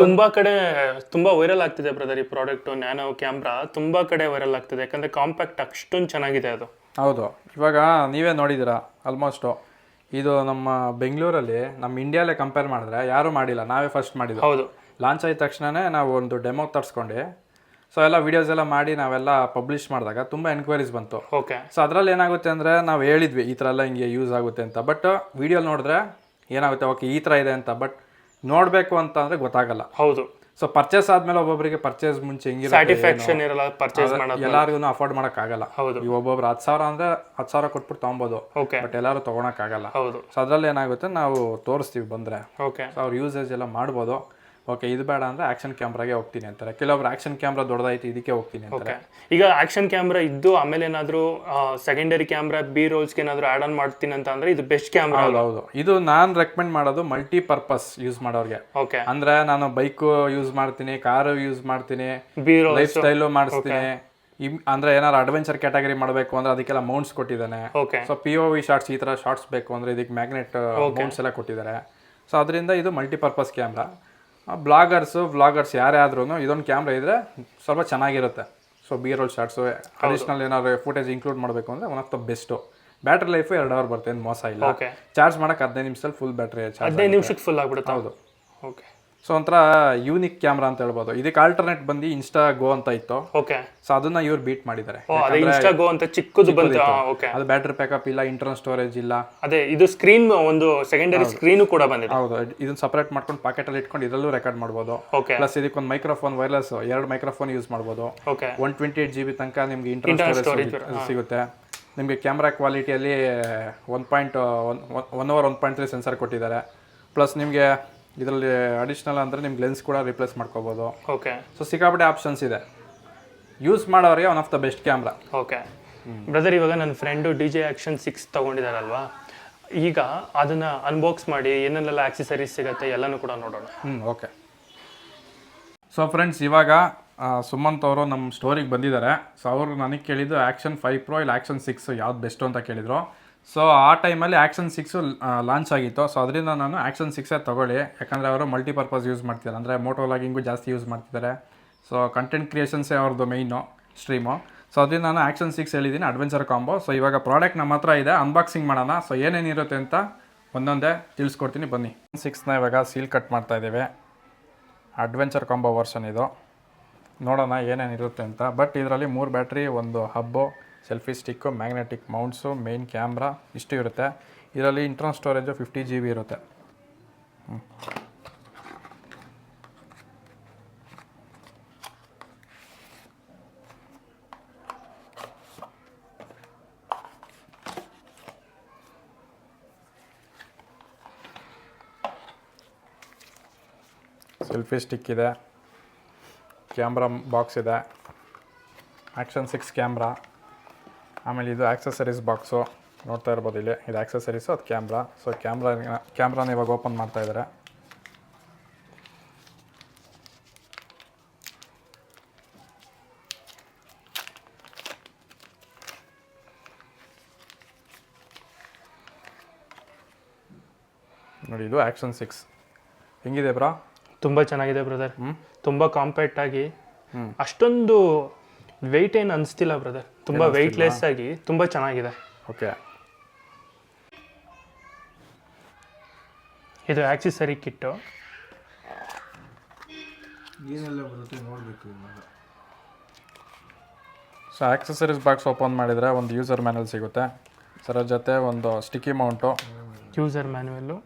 ತುಂಬಾ ವೈರಲ್ ಆಗ್ತಿದೆ ಬ್ರದರ್ ಈ ಪ್ರಾಡಕ್ಟ್ ನ್ಯಾನೋ ಕ್ಯಾಮ್ರಾ. ತುಂಬಾ ಕಡೆ ವೈರಲ್ ಆಗ್ತಿದೆ, ಯಾಕಂದ್ರೆ ಕಾಂಪ್ಯಾಕ್ಟ್ ಅಷ್ಟೊಂದು ಚೆನ್ನಾಗಿದೆ ಅದು. ಹೌದು, ಇವಾಗ ನೀವೇ ನೋಡಿದ್ದೀರಾ ಆಲ್ಮೋಸ್ಟು. ಇದು ನಮ್ಮ ಬೆಂಗಳೂರಲ್ಲಿ, ನಮ್ಮ ಇಂಡಿಯಾಲೇ ಕಂಪೇರ್ ಮಾಡಿದ್ರೆ ಯಾರೂ ಮಾಡಿಲ್ಲ, ನಾವೇ ಫಸ್ಟ್ ಮಾಡಿದ್ದು. ಹೌದು, ಲಾಂಚ್ ಆದ ತಕ್ಷಣನೇ ನಾವು ಒಂದು ಡೆಮೋ ತರಿಸ್ಕೊಂಡು ಸೊ ಎಲ್ಲ ವೀಡಿಯೋಸ್ ಎಲ್ಲ ಮಾಡಿ ನಾವೆಲ್ಲ ಪಬ್ಲಿಷ್ ಮಾಡಿದಾಗ ತುಂಬ ಎನ್ಕ್ವೈರೀಸ್ ಬಂತು. ಓಕೆ, ಸೊ ಅದರಲ್ಲಿ ಏನಾಗುತ್ತೆ ಅಂದರೆ, ನಾವು ಹೇಳಿದ್ವಿ ಈ ಥರ ಎಲ್ಲ ಹಿಂಗೆ ಯೂಸ್ ಆಗುತ್ತೆ ಅಂತ. ಬಟ್ ವಿಡಿಯೋ ನೋಡಿದ್ರೆ ಏನಾಗುತ್ತೆ, ಓಕೆ ಈ ಥರ ಇದೆ ಅಂತ. ಬಟ್ ನೋಡಬೇಕು ಅಂತ ಅಂದರೆ ಗೊತ್ತಾಗಲ್ಲ. ಹೌದು. ಸೊ ಪರ್ಚೇಸ್ ಆದ್ಮೇಲೆ ಒಬ್ಬೊಬ್ಬರಿಗೆ ಪರ್ಚೇಸ್ ಮುಂಚೆ ಸ್ಯಾಟಿಸ್ಫ್ಯಾಕ್ಷನ್ ಇರಲ್ಲ, ಪರ್ಚೇಸ್ ಮಾಡೋದು ಎಲ್ಲರಿಗೂ ಅಫೋರ್ಡ್ ಮಾಡೋಕ್ಕಾಗಲ್ಲ. ಹೌದು, ಈಗ ಒಬ್ಬೊಬ್ರು 10,000 ಅಂದರೆ 10,000 ಕೊಟ್ಬಿಟ್ಟು ತೊಗೊಬೋದು, ಬಟ್ ಎಲ್ಲರೂ ತೊಗೊಳಕ್ಕಾಗಲ್ಲ. ಹೌದು. ಸೊ ಅದರಲ್ಲಿ ಏನಾಗುತ್ತೆ, ನಾವು ತೋರಿಸ್ತೀವಿ ಬಂದರೆ. ಓಕೆ, ಸೊ ಅವ್ರು ಯೂಸೇಜ್ ಎಲ್ಲ ಮಾಡ್ಬೋದು. ಓಕೆ ಇದು ಬೇಡ ಅಂದರೆ ಆಕ್ಷನ್ ಕ್ಯಾಮ್ರಾಗೆ ಹೋಗ್ತೀನಿ ಅಂತಾರೆ. ಕೆಲವೊಬ್ರು ಆಕ್ಷನ್ ಕ್ಯಾಮ್ರಾ ದೊಡ್ಡದಾಯ್ತು ಇದಕ್ಕೆ ಹೋಗ್ತೀನಿ ಅಂತಾರೆ. ಈಗ ಆಕ್ಷನ್ ಕ್ಯಾಮ್ರಾ ಇದ್ದು ಆಮೇಲೆ ಏನಾದರೂ ಸೆಕೆಂಡರಿ ಕ್ಯಾಮ್ರಾ ಬಿ ರೋಲ್ಸ್ಗೆ ಏನಾದರೂ ಆ್ಯಡ್ ಆನ್ ಮಾಡ್ತೀನಿ ಅಂತ ಅಂದ್ರೆ ಇದು ಬೆಸ್ಟ್ ಕ್ಯಾಮ್ರಾ. ಹೌದು, ಇದು ನಾನು ರೆಕಮೆಂಡ್ ಮಾಡೋದು ಮಲ್ಟಿಪರ್ಪಸ್ ಯೂಸ್ ಮಾಡೋರಿಗೆ. ಓಕೆ, ಅಂದ್ರೆ ನಾನು ಬೈಕು ಯೂಸ್ ಮಾಡ್ತೀನಿ, ಕಾರು ಯೂಸ್ ಮಾಡ್ತೀನಿ, ಬಿ ಲೈಫ್ ಸ್ಟೈಲು ಮಾಡಿಸ್ತೀನಿ. ಅಂದ್ರೆ ಏನಾದ್ರು ಅಡ್ವೆಂಚರ್ ಕ್ಯಾಟಗರಿ ಮಾಡಬೇಕು ಅಂದ್ರೆ ಅದಕ್ಕೆಲ್ಲ ಮೌಂಟ್ಸ್ ಕೊಟ್ಟಿದ್ದಾನೆ. ಸೊ POV ಶಾರ್ಟ್ಸ್, ಈ ತರ ಶಾರ್ಟ್ಸ್ ಬೇಕು ಅಂದ್ರೆ ಇದಕ್ಕೆ ಮ್ಯಾಗ್ನೆಟ್ ಮೌಂಟ್ಸ್ ಎಲ್ಲ ಕೊಟ್ಟಿದ್ದಾರೆ. ಸೊ ಅದರಿಂದ ಇದು ಮಲ್ಟಿಪರ್ಪಸ್ ಕ್ಯಾಮ್ರಾ. ವ್ಲಾಗರ್ಸ್ ಯಾರೇ ಆದ್ರೂ ಇದೊಂದು ಕ್ಯಾಮ್ರಾ ಇದ್ರೆ ಸ್ವಲ್ಪ ಚೆನ್ನಾಗಿರುತ್ತೆ. So B roll shots, additional ಏನಾದ್ರು ಫುಟೇಜ್ ಇನ್ಕ್ಲೂಡ್ ಮಾಡಬೇಕು ಅಂದರೆ one of the best. Battery life 2 hour ಬರುತ್ತೆ, ಏನು ಮೋಸ ಇಲ್ಲ. ಚಾರ್ಜ್ ಮಾಡೋಕೆ 15 ನಿಮಿಷದಲ್ಲಿ ಫುಲ್ ಬ್ಯಾಟ್ರಿ ಚಾರ್ಜ್, 15 ನಿಮಿಷಕ್ಕೆ ಫುಲ್ ಆಗ್ಬಿಡುತ್ತೆ. ಹೌದು. ಓಕೆ, ಸೊ ಒಂಥರ ಯೂನಿಕ್ ಕ್ಯಾಮ್ರಾ ಅಂತ ಹೇಳ್ಬೋದು. ಇದಕ್ಕೆ ಆಲ್ಟರ್ನೇಟ್ ಬಂದು ಇನ್ಸ್ಟಾ ಗೋ ಅಂತ ಇತ್ತು. ಓಕೆ, ಸೊ ಅದನ್ನ ಇವ್ರು ಬೀಟ್ ಮಾಡಿದ್ದಾರೆ. ಇನ್ಸ್ಟಾ ಗೋ ಅಂತ ಚಿಕ್ಕದು ಬಂತು. ಓಕೆ, ಅದು ಬ್ಯಾಟ್ರಿ ಬ್ಯಾಕಪ್ ಇಲ್ಲ, ಇಂಟರ್ನಲ್ ಸ್ಟೋರೇಜ್ ಇಲ್ಲ. ಅದೇ ಇದು ಸ್ಕ್ರೀನ್, ಒಂದು ಸೆಕೆಂಡರಿ ಸ್ಕ್ರೀನು ಕೂಡ ಬಂದಿದೆ. ಹೌದು, ಇದನ್ನ ಸಪರೇಟ್ ಮಾಡ್ಕೊಂಡು ಪಾಕೆಟ್ ಅಲ್ಲಿ ಇಟ್ಕೊಂಡು ಇದರಲ್ಲೂ ರೆಕಾರ್ಡ್ ಮಾಡ್ಬೋದು. ಓಕೆ, ಪ್ಲಸ್ ಇದಕ್ಕೊಂದು ಮೈಕ್ರೋಫೋನ್ ವೈರ್ಲೆಸ್ 2 ಮೈಕ್ರೋಫೋನ್ ಯೂಸ್ ಮಾಡ್ಬೋದು. ಓಕೆ, 128 GB ತನಕ ನಿಮ್ಗೆ ಇಂಟರ್ನಲ್ ಸ್ಟೋರೇಜ್ ಸಿಗುತ್ತೆ. ನಿಮಗೆ ಕ್ಯಾಮ್ರಾ ಕ್ವಾಲಿಟಿಯಲ್ಲಿ 1.3 ಸೆನ್ಸರ್ ಕೊಟ್ಟಿದ್ದಾರೆ. ಪ್ಲಸ್ ನಿಮಗೆ ಇದರಲ್ಲಿ ಅಡಿಷನಲ್ ಅಂದರೆ ನಿಮ್ಗೆ ಲೆನ್ಸ್ ಕೂಡ ರಿಪ್ಲೇಸ್ ಮಾಡ್ಕೋಬೋದು. ಓಕೆ, ಸೊ ಸಿಕ್ಕಾಪಟ್ಟೆ ಆಪ್ಷನ್ಸ್ ಇದೆ. ಯೂಸ್ ಮಾಡೋರಿಗೆ one of the best camera. Okay brother, ಇವಾಗ ನನ್ನ ಫ್ರೆಂಡು DJI Action 6 ತೊಗೊಂಡಿದ್ದಾರಲ್ವಾ, ಈಗ ಅದನ್ನ ಅನ್ಬಾಕ್ಸ್ ಮಾಡಿ ಏನೆಲ್ಲ ಆಕ್ಸೆಸರೀಸ್ ಸಿಗುತ್ತೆ ಎಲ್ಲನೂ ಕೂಡ ನೋಡೋಣ. ಓಕೆ. ಸೊ ಫ್ರೆಂಡ್ಸ್, ಇವಾಗ ಸುಮಂತ್ ಅವರು ನಮ್ಮ ಸ್ಟೋರಿಗೆ ಬಂದಿದ್ದಾರೆ. ಸೊ ಅವರು ನನಗೆ ಕೇಳಿದ್ದು Action 5 Pro ಇಲ್ಲ Action 6 ಯಾವ್ದು ಬೆಸ್ಟು ಅಂತ ಕೇಳಿದರು. ಸೊ ಆ ಟೈಮಲ್ಲಿ Action 6 ಲಾಂಚ್ ಆಗಿತ್ತು. ಸೊ ಅದರಿಂದ ನಾನು Action 6 ತೊಗೊಳ್ಳಿ, ಯಾಕಂದರೆ ಅವರು ಮಲ್ಟಿಪರ್ಪಸ್ ಯೂಸ್ ಮಾಡ್ತಿದ್ದಾರೆ. ಅಂದರೆ ಮೋಟೋ ವ್ಲಾಗಿಂಗು ಜಾಸ್ತಿ ಯೂಸ್ ಮಾಡ್ತಿದ್ದಾರೆ. ಸೊ ಕಂಟೆಂಟ್ ಕ್ರಿಯೇಷನ್ಸೇ ಅವ್ರದ್ದು ಮೇಯ್ನು ಸ್ಟ್ರೀಮು. ಸೊ ಅದರಿಂದ ನಾನು Action 6 ಹೇಳಿದ್ದೀನಿ, ಅಡ್ವೆಂಚರ್ ಕಾಂಬೋ. ಸೊ ಇವಾಗ ಪ್ರಾಡಕ್ಟ್ ನಮ್ಮ ಹತ್ರ ಇದೆ, ಅನ್ಬಾಕ್ಸಿಂಗ್ ಮಾಡೋಣ. ಸೊ ಏನೇನಿರುತ್ತೆ ಅಂತ ಒಂದೊಂದೇ ತಿಳಿಸ್ಕೊಡ್ತೀನಿ, ಬನ್ನಿ. 6ನ ಇವಾಗ ಸೀಲ್ ಕಟ್ ಮಾಡ್ತಾ ಇದ್ದೀವಿ. ಅಡ್ವೆಂಚರ್ ಕಾಂಬೋ ವರ್ಷನ್ ಇದು. ನೋಡೋಣ ಏನೇನಿರುತ್ತೆ ಅಂತ. ಬಟ್ ಇದರಲ್ಲಿ 3 battery, 1 hub, selfie stick, magnetic mounts, main camera ಇಷ್ಟು ಇರುತ್ತೆ. ಇದರಲ್ಲಿ ಇಂಟರ್ನಲ್ ಸ್ಟೋರೇಜು 50 GB ಇರುತ್ತೆ. ಸೆಲ್ಫಿ ಸ್ಟಿಕ್ ಇದೆ, ಕ್ಯಾಮ್ರಾ ಬಾಕ್ಸ್ ಇದೆ, Action 6 ಕ್ಯಾಮ್ರಾ. ಆಮೇಲೆ ಇದು ಆಕ್ಸೆಸರೀಸ್ ಬಾಕ್ಸು ನೋಡ್ತಾ ಇರ್ಬೋದು ಇಲ್ಲಿ, ಇದು ಆಕ್ಸೆಸರೀಸು, ಅದು ಕ್ಯಾಮ್ರಾ. ಸೊ ಕ್ಯಾಮ್ರಾನ ಇವಾಗ ಓಪನ್ ಮಾಡ್ತಾ ಇದ್ದಾರೆ. ನೋಡಿ, ಇದು Action 6 ಹೆಂಗಿದೆ ಬ್ರಾ? ತುಂಬ ಚೆನ್ನಾಗಿದೆ ಬ್ರದರ್, ತುಂಬ ಕಾಂಪ್ಯಾಕ್ಟ್ ಆಗಿ, ಅಷ್ಟೊಂದು ವೆಯ್ಟ್ ಏನು ಅನಿಸ್ತಿಲ್ಲ ಬ್ರದರ್. ತುಂಬ ವೆಯ್ಟ್ಲೆಸ್ ಆಗಿ ತುಂಬ ಚೆನ್ನಾಗಿದೆ. ಓಕೆ, ಇದು ಆಕ್ಸೆಸರಿ ಕಿಟ್ಟು. ಏನೆಲ್ಲ ಬರುತ್ತೆ ನೋಡಬೇಕು ಇವಾಗ. ಸೊ ಆಕ್ಸೆಸರೀಸ್ ಬಾಕ್ಸ್ ಓಪನ್ ಮಾಡಿದರೆ ಒಂದು ಯೂಸರ್ ಮ್ಯಾನುವಲ್ ಸಿಗುತ್ತೆ. ಅದರ ಜೊತೆ ಒಂದು sticky mount, user manual,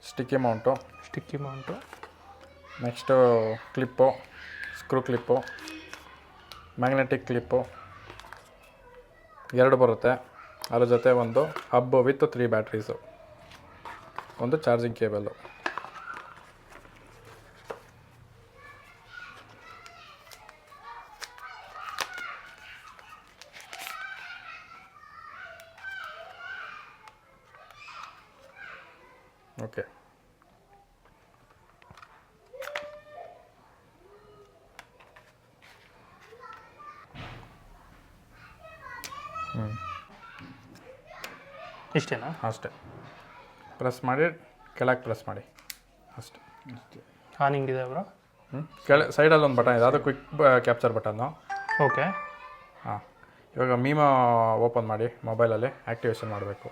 sticky mount, next clip, screw clip, magnetic clip 2 ಬರುತ್ತೆ. ಅದ್ರ ಜೊತೆ ಒಂದು ಹಬ್ ವಿತ್ 3 ಬ್ಯಾಟ್ರೀಸು, ಒಂದು ಚಾರ್ಜಿಂಗ್ ಕೇಬಲ್ಲು. ಓಕೆ, ಇಷ್ಟೇನಾ? ಅಷ್ಟೇ. ಪ್ರೆಸ್ ಮಾಡಿ ಕೆಳಗೆ ಪ್ರೆಸ್ ಮಾಡಿ ಅಷ್ಟೇ. ಆನಿಂಗ್ ಇದೆ ಬ್ರೋ. ಸೈಡಲ್ಲಿ ಒಂದು ಬಟನ್ ಇದೆ, ಅದು ಕ್ವಿಕ್ ಕ್ಯಾಪ್ಚರ್ ಬಟನ್ನು. ಓಕೆ. ಹಾಂ, ಇವಾಗ ಮೀಮೋ ಓಪನ್ ಮಾಡಿ ಮೊಬೈಲಲ್ಲಿ ಆ್ಯಕ್ಟಿವೇಶನ್ ಮಾಡಬೇಕು.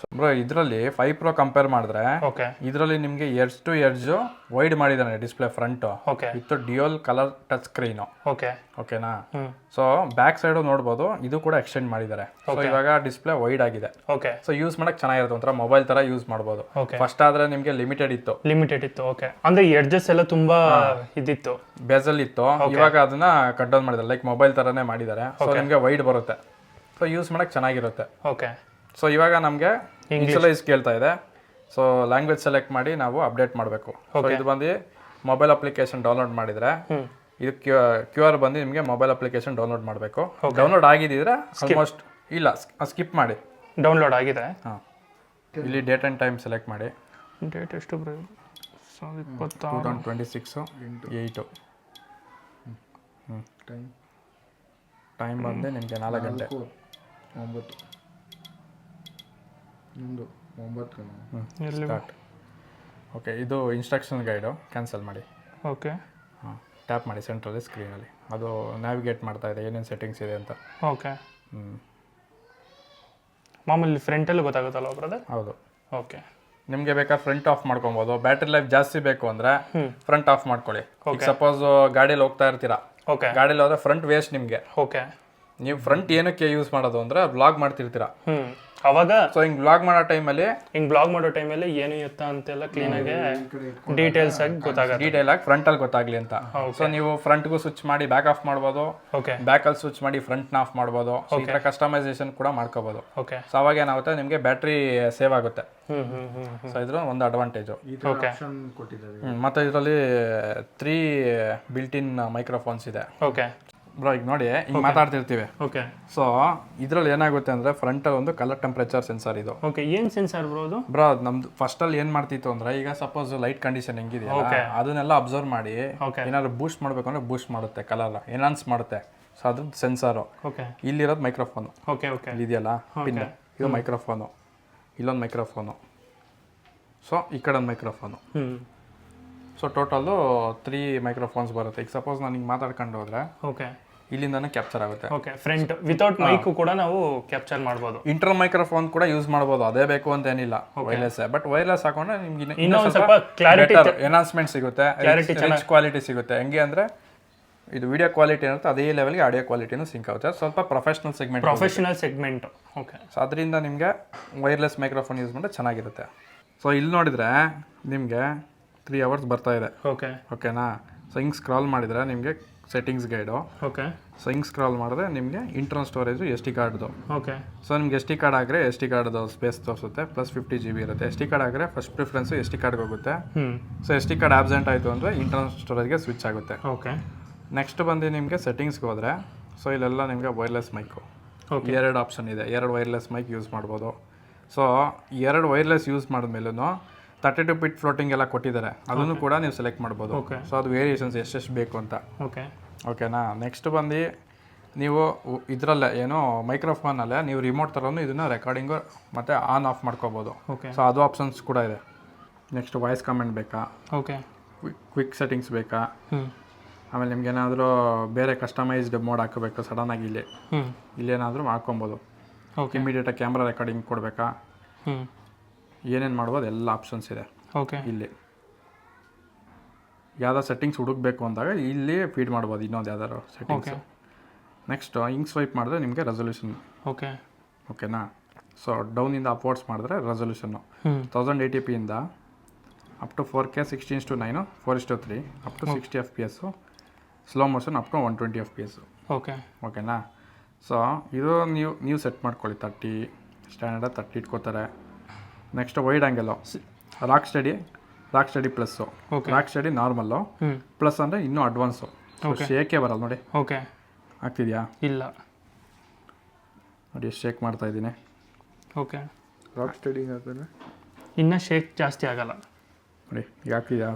ಸೊ ಬ್ರೋ, ಇದರಲ್ಲಿ 5 Pro ಕಂಪೇರ್ ಮಾಡಿದ್ರೆ ಓಕೆ, ಇದರಲ್ಲಿ ನಿಮಗೆ ಎಡ್ಜ್ ಟು ಎಡ್ಜು ವೈಡ್ ಮಾಡಿದ್ದಾನೆ display front okay, with dual colour touch screen. Okay, ಓಕೆನಾ? ಸೊ ಬ್ಯಾಕ್ ಸೈಡು ನೋಡ್ಬೋದು, ಇದು ಕೂಡ ಎಕ್ಸ್ಟೆಂಡ್ ಮಾಡಿದ್ದಾರೆ. ಸೊ ಇವಾಗ ಡಿಸ್ಪ್ಲೇ ವೈಡ್ ಆಗಿದೆ. ಓಕೆ. ಸೊ ಯೂಸ್ ಮಾಡಕ್ಕೆ ಚೆನ್ನಾಗಿರುತ್ತೆ, ಒಂಥರ ಮೊಬೈಲ್ ಥರ ಯೂಸ್ ಮಾಡ್ಬೋದು. ಓಕೆ. ಫಸ್ಟ್ ಆದರೆ ನಿಮಗೆ ಲಿಮಿಟೆಡ್ ಇತ್ತು. ಓಕೆ. ಅಂದ್ರೆ ಎಡ್ಜಸ್ ಎಲ್ಲ ತುಂಬಾ ಇದಿತ್ತು, ಬೆಜಲ್ ಇತ್ತು. ಇವಾಗ ಅದನ್ನ ಕಟ್ ಡೌನ್ ಮಾಡಿದ್ದಾರೆ, ಲೈಕ್ ಮೊಬೈಲ್ ಥರನೇ ಮಾಡಿದ್ದಾರೆ. ಸೊ ನಿಮಗೆ ವೈಡ್ ಬರುತ್ತೆ, ಸೊ ಯೂಸ್ ಮಾಡಕ್ಕೆ ಚೆನ್ನಾಗಿರುತ್ತೆ. ಓಕೆ. ಸೊ ಇವಾಗ ನಮಗೆ ಇನ್ಶಲೈಸ್ ಕೇಳ್ತಾ ಇದೆ. ಸೊ ಲ್ಯಾಂಗ್ವೇಜ್ ಸೆಲೆಕ್ಟ್ ಮಾಡಿ ನಾವು ಅಪ್ಡೇಟ್ ಮಾಡಬೇಕು. ಸೊ ಇದು ಬಂದು ಮೊಬೈಲ್ ಅಪ್ಲಿಕೇಶನ್ ಡೌನ್ಲೋಡ್ ಮಾಡಿದರೆ ಇದು ಕ್ಯೂ ಆರ್ ಬಂದು ನಿಮಗೆ ಮೊಬೈಲ್ ಅಪ್ಲಿಕೇಶನ್ ಡೌನ್ಲೋಡ್ ಮಾಡಬೇಕು. ಡೌನ್ಲೋಡ್ ಆಗಿದ್ದಿದ್ರೆ ಆಲ್ಮೋಸ್ಟ್ ಇಲ್ಲ, ಸ್ಕಿಪ್ ಮಾಡಿ. ಡೌನ್ಲೋಡ್ ಆಗಿದೆ. ಹಾಂ, ಇಲ್ಲಿ ಡೇಟ್ ಆ್ಯಂಡ್ ಟೈಮ್ ಸೆಲೆಕ್ಟ್ ಮಾಡಿ. ಡೇಟ್ ಎಷ್ಟು ಬರೋ? 2026/8. ಟೈಮ್ ಬಂದು ನಿಮಗೆ 4 ಗಂಟೆ 9 ಸ್ಟಾರ್ಟ್. ಓಕೆ, ಇದು ಇನ್ಸ್ಟ್ರಕ್ಷನ್ ಗೈಡು ಕ್ಯಾನ್ಸಲ್ ಮಾಡಿ. ಓಕೆ. ಹಾಂ, ಟ್ಯಾಪ್ ಮಾಡಿ ಸೆಂಟ್ರಲ್ಲಿ ಸ್ಕ್ರೀನಲ್ಲಿ, ಅದು ನ್ಯಾವಿಗೇಟ್ ಮಾಡ್ತಾ ಇದೆ ಏನೇನು ಸೆಟ್ಟಿಂಗ್ಸ್ ಇದೆ ಅಂತ. ಓಕೆ. ಮಾಮೂಲಿ ಫ್ರಂಟಲ್ಲಿ ಗೊತ್ತಾಗುತ್ತಲ್ಲ ಬ್ರದರ್? ಹೌದು. ಓಕೆ. ನಿಮಗೆ ಬೇಕಾದ್ರೆ ಫ್ರಂಟ್ ಆಫ್ ಮಾಡ್ಕೊಬೋದು. ಬ್ಯಾಟ್ರಿ ಲೈಫ್ ಜಾಸ್ತಿ ಬೇಕು ಅಂದರೆ ಫ್ರಂಟ್ ಆಫ್ ಮಾಡ್ಕೊಳ್ಳಿ. ಈಗ ಸಪೋಸ್ ಗಾಡೀಲಿ ಹೋಗ್ತಾ ಇರ್ತೀರಾ, ಓಕೆ, ಗಾಡೀಲಿ ಹೋದ್ರೆ ಫ್ರಂಟ್ ವೇಸ್ಟ್ ನಿಮಗೆ. ಓಕೆ. ನೀವು ಫ್ರಂಟ್ ಏನಕ್ಕೆ ಯೂಸ್ ಮಾಡೋದು ಅಂದರೆ ವ್ಲಾಗ್ ಮಾಡ್ತಿರ್ತೀರಾ. ಅವಾಗ ಸೊ ಹಿಂಗೆ ವ್ಲಾಗ್ ಮಾಡೋ ಟೈಮಲ್ಲಿ ಏನು ಎತ್ತ ಅಂತೆಲ್ಲ ಕ್ಲೀನಾಗಿ ಡೀಟೇಲ್ಸ್ ಆಗಿ ಗೊತ್ತಾಗುತ್ತೆ. ಡೀಟೇಲ್ ಆಗಿ ಫ್ರಂಟಲ್ಲಿ ಗೊತ್ತಾಗ್ಲಿ ಅಂತ. ಸೊ ನೀವು ಫ್ರಂಟ್ಗೂ ಸ್ವಿಚ್ ಮಾಡಿ ಬ್ಯಾಕ್ ಆಫ್ ಮಾಡ್ಬೋದು. ಓಕೆ. ಬ್ಯಾಕಲ್ಲಿ ಸ್ವಿಚ್ ಮಾಡಿ ಫ್ರಂಟ್ನ ಆಫ್ ಮಾಡ್ಬೋದು. ಈ ಥರ ಕಸ್ಟಮೈಸೇಷನ್ ಕೂಡ ಮಾಡ್ಕೋಬೋದು. ಓಕೆ. ಸೊ ಅವಾಗ ಏನಾಗುತ್ತೆ, ನಿಮಗೆ ಬ್ಯಾಟ್ರಿ ಸೇವ್ ಆಗುತ್ತೆ. ಸೊ ಇದ್ರ ಒಂದು ಅಡ್ವಾಂಟೇಜು. ಮತ್ತೆ ಇದರಲ್ಲಿ 3 ಬಿಲ್ಟ್ ಇನ್ ಮೈಕ್ರೋಫೋನ್ಸ್ ಇದೆ. ಓಕೆ ಬ್ರೋ, ಈಗ ನೋಡಿ ಹಿಂಗೆ ಮಾತಾಡ್ತಿರ್ತೀವಿ. ಓಕೆ. ಸೊ ಇದ್ರಲ್ಲಿ ಏನಾಗುತ್ತೆ ಅಂದರೆ ಫ್ರಂಟಲ್ಲಿ ಒಂದು ಕಲರ್ ಟೆಂಪ್ರೇಚರ್ ಸೆನ್ಸರ್ ಇದು. ಓಕೆ. ಏನು ಸೆನ್ಸರ್ ಬ್ರೋ ಅದು? ಬ್ರೋ, ನಮ್ದು ಫಸ್ಟಲ್ಲಿ ಏನು ಮಾಡ್ತಿತ್ತು ಅಂದರೆ, ಈಗ ಸಪೋಸ್ ಲೈಟ್ ಕಂಡೀಷನ್ ಹೆಂಗಿದೆಯಲ್ಲ ಅದನ್ನೆಲ್ಲ ಅಬ್ಸರ್ವ್ ಮಾಡಿ ಏನಾದ್ರು ಬೂಸ್ಟ್ ಮಾಡಬೇಕು ಅಂದರೆ ಬೂಸ್ಟ್ ಮಾಡುತ್ತೆ, ಕಲರ್ ಎನ್ಹಾನ್ಸ್ ಮಾಡುತ್ತೆ. ಸೊ ಅದ್ರದ್ದು ಸೆನ್ಸರು. ಓಕೆ. ಇಲ್ಲಿರೋದು ಮೈಕ್ರೋಫೋನು. ಓಕೆ. ಓಕೆ. ಇದೆಯಲ್ಲ ಪಿನ್, ಇದು ಮೈಕ್ರೋಫೋನು, ಇಲ್ಲೊಂದು ಮೈಕ್ರೋಫೋನು, ಸೊ ಈ ಕಡೆ ಒಂದು ಮೈಕ್ರೋಫೋನು. ಸೊ ಟೋಟಲ್ಲು 3 ಮೈಕ್ರೋಫೋನ್ಸ್ ಬರುತ್ತೆ. ಈಗ ಸಪೋಸ್ ನಾನು ಹಿಂಗೆ ಮಾತಾಡ್ಕೊಂಡು ಹೋದ್ರೆ ಓಕೆ ಇಲ್ಲಿಂದಾನೆ ಕ್ಯಾಪ್ಚರ್ ಆಗುತ್ತೆ. ಓಕೆ. ಫ್ರಂಟ್ ವಿತೌಟ್ ಮೈಕ್ ಕೂಡ ನಾವು ಕ್ಯಾಪ್ಚರ್ ಮಾಡ್ಬೋದು. ಇಂಟರ್ ಮೈಕ್ರೋಫೋನ್ ಕೂಡ ಯೂಸ್ ಮಾಡ್ಬೋದು, ಅದೇ ಬೇಕು ಅಂತ ಏನಿಲ್ಲ, ವೈರ್ಲೆಸ್. ಬಟ್ ವೈರ್ಲೆಸ್ ಹಾಕೊಂಡ್ರೆ ನಿಮ್ಗೆ ಇನ್ನೊಂದು ಸ್ವಲ್ಪ ಕ್ಲಾರಿಟಿ, ಎನ್ಹಾನ್ಸ್ಮೆಂಟ್ ಸಿಗುತ್ತೆ, ರಿಚ್ ಕ್ವಾಲಿಟಿ ಸಿಗುತ್ತೆ. ಹೆಂಗೆ ಅಂದರೆ ಇದು ವಿಡಿಯೋ ಕ್ವಾಲಿಟಿ ಇರುತ್ತೆ, ಅದೇ ಲೆವೆಲ್ಗೆ ಆಡಿಯೋ ಕ್ವಾಲಿಟಿನೂ ಸಿಂಕ್ ಆಗುತ್ತೆ. ಸ್ವಲ್ಪ ಪ್ರೊಫೆಷನಲ್ ಸೆಗ್ಮೆಂಟ್. ಓಕೆ. ಸೊ ಅದರಿಂದ ನಿಮಗೆ ವೈರ್ಲೆಸ್ ಮೈಕ್ರೋಫೋನ್ ಯೂಸ್ ಮಾಡಿದ್ರೆ ಚೆನ್ನಾಗಿರುತ್ತೆ. ಸೊ ಇಲ್ಲಿ ನೋಡಿದರೆ ನಿಮಗೆ 3 hours ಬರ್ತಾ ಇದೆ. ಓಕೆ. ಓಕೆನಾ? ಸೊ ಹಿಂಗೆ ಸ್ಕ್ರಾಲ್ ಮಾಡಿದರೆ ನಿಮಗೆ ಸೆಟ್ಟಿಂಗ್ಸ್ ಗೈಡು. ಓಕೆ. ಸೊ ಹಿಂಗೆ ಸ್ಕ್ರಾಲ್ ಮಾಡಿದ್ರೆ ನಿಮಗೆ ಇಂಟರ್ನಲ್ ಸ್ಟೋರೇಜು SD ಕಾರ್ಡ್ದು. ಓಕೆ. ಸೊ ನಿಮ್ಗೆ SD ಕಾರ್ಡ್ ಆಗಿದ್ರೆ SD ಕಾರ್ಡ್ದು ಸ್ಪೇಸ್ ತೋರಿಸುತ್ತೆ, ಪ್ಲಸ್ 50 GB ಇರುತ್ತೆ. SD ಕಾರ್ಡ್ ಆಗಿದ್ರೆ ಫಸ್ಟ್ ಪ್ರಿಫರೆನ್ಸು SD ಕಾರ್ಡ್ಗೆ ಹೋಗುತ್ತೆ. ಸೊ SD ಕಾರ್ಡ್ ಆಬ್ಸೆಂಟ್ ಆಯಿತು ಅಂದರೆ ಇಂಟರ್ನಲ್ ಸ್ಟೋರೇಜ್ಗೆ ಸ್ವಿಚ್ ಆಗುತ್ತೆ. ಓಕೆ. ನೆಕ್ಸ್ಟ್ ಬಂದು ನಿಮಗೆ ಸೆಟ್ಟಿಂಗ್ಸ್ಗೆ ಹೋದರೆ, ಸೊ ಇಲ್ಲೆಲ್ಲ ನಿಮಗೆ ವೈರ್ಲೆಸ್ ಮೈಕು 2 ಆಪ್ಷನ್ ಇದೆ. 2 ವೈರ್ಲೆಸ್ ಮೈಕ್ ಯೂಸ್ ಮಾಡ್ಬೋದು. ಸೊ 2 ವೈರ್ಲೆಸ್ ಯೂಸ್ ಮಾಡಿದ್ಮೇಲೂ 32 ಬಿಟ್ ಫ್ಲೋಟಿಂಗ್ ಎಲ್ಲ ಕೊಟ್ಟಿದ್ದಾರೆ, ಅದನ್ನು ಕೂಡ ನೀವು ಸೆಲೆಕ್ಟ್ ಮಾಡ್ಬೋದು. ಸೊ ಅದು ವೇರಿಯೇಷನ್ಸ್ ಎಷ್ಟೆಷ್ಟು ಬೇಕು ಅಂತ. ಓಕೆನಾ? ನೆಕ್ಸ್ಟ್ ಬಂದು ನೀವು ಇದರಲ್ಲೇ ಏನೋ ಮೈಕ್ರೋಫೋನಲ್ಲೇ ನೀವು ರಿಮೋಟ್ ಥರನೂ ಇದನ್ನು ರೆಕಾರ್ಡಿಂಗು ಮತ್ತು ಆನ್ ಆಫ್ ಮಾಡ್ಕೋಬೋದು. ಸೊ ಅದು ಆಪ್ಷನ್ಸ್ ಕೂಡ ಇದೆ. ನೆಕ್ಸ್ಟ್ ವಾಯ್ಸ್ ಕಮೆಂಟ್ ಬೇಕಾ, ಓಕೆ, ಕ್ವಿಕ್ ಸೆಟ್ಟಿಂಗ್ಸ್ ಬೇಕಾ, ಆಮೇಲೆ ನಿಮ್ಗೆ ಏನಾದರೂ ಬೇರೆ ಕಸ್ಟಮೈಸ್ಡ್ ಮೋಡ್ ಹಾಕಬೇಕು ಸಡನ್ನಾಗಿ ಇಲ್ಲೇನಾದರೂ ಮಾಡ್ಕೊಬೋದು. ಇಮಿಡಿಯೇಟಾಗಿ ಕ್ಯಾಮ್ರಾ ರೆಕಾರ್ಡಿಂಗ್ ಕೊಡಬೇಕಾ, ಏನೇನು ಮಾಡ್ಬೋದು ಎಲ್ಲ ಆಪ್ಷನ್ಸ್ ಇದೆ ಓಕೆ ಇಲ್ಲಿ. ಯಾವ್ದಾರು ಸೆಟ್ಟಿಂಗ್ಸ್ ಹುಡುಕಬೇಕು ಅಂದಾಗ ಇಲ್ಲಿ ಫೀಡ್ ಮಾಡ್ಬೋದು ಇನ್ನೊಂದು ಯಾವ್ದಾದ್ರು ಸೆಟ್ಟಿಂಗ್ಸು. ನೆಕ್ಸ್ಟ್ ಹಿಂಗೆ ಸ್ವೈಪ್ ಮಾಡಿದ್ರೆ ನಿಮಗೆ ರೆಸೊಲ್ಯೂಷನ್. ಓಕೆ ಓಕೆನಾ. ಸೊ ಡೌನಿಂದ ಅಪ್ವರ್ಡ್ಸ್ ಮಾಡಿದ್ರೆ ರೆಸೊಲ್ಯೂಷನ್ನು 1080p up to 4K 16:9 4:3 up to 60 FPS, slow motion up to 120 FPS. Okay ಓಕೆನಾ. ಸೊ ಇದು ನೀವು ಸೆಟ್ ಮಾಡ್ಕೊಳ್ಳಿ. 30 ಸ್ಟ್ಯಾಂಡರ್ಡ್ 30 ಇಟ್ಕೋತಾರೆ. Next wide angle rock steady plus, rock steady normal, plus ಅಂದರೆ ಇನ್ನೂ ಅಡ್ವಾನ್ಸು. ಶೇಕೇ ಬರಲ್ಲ ನೋಡಿ. ಓಕೆ ಆಗ್ತಿದೆಯಾ? ಇಲ್ಲ ನೋಡಿ ಶೇಕ್ ಮಾಡ್ತಾ ಇದ್ದೀನಿ. ಓಕೆ ರಾಕ್ ಸ್ಟಡಿ ಹಾಕಿದ್ರೆ ಇನ್ನೂ ಶೇಕ್ ಜಾಸ್ತಿ ಆಗಲ್ಲ ನೋಡಿ ಈಗ ಆಗ್ತಿದೆಯಾ?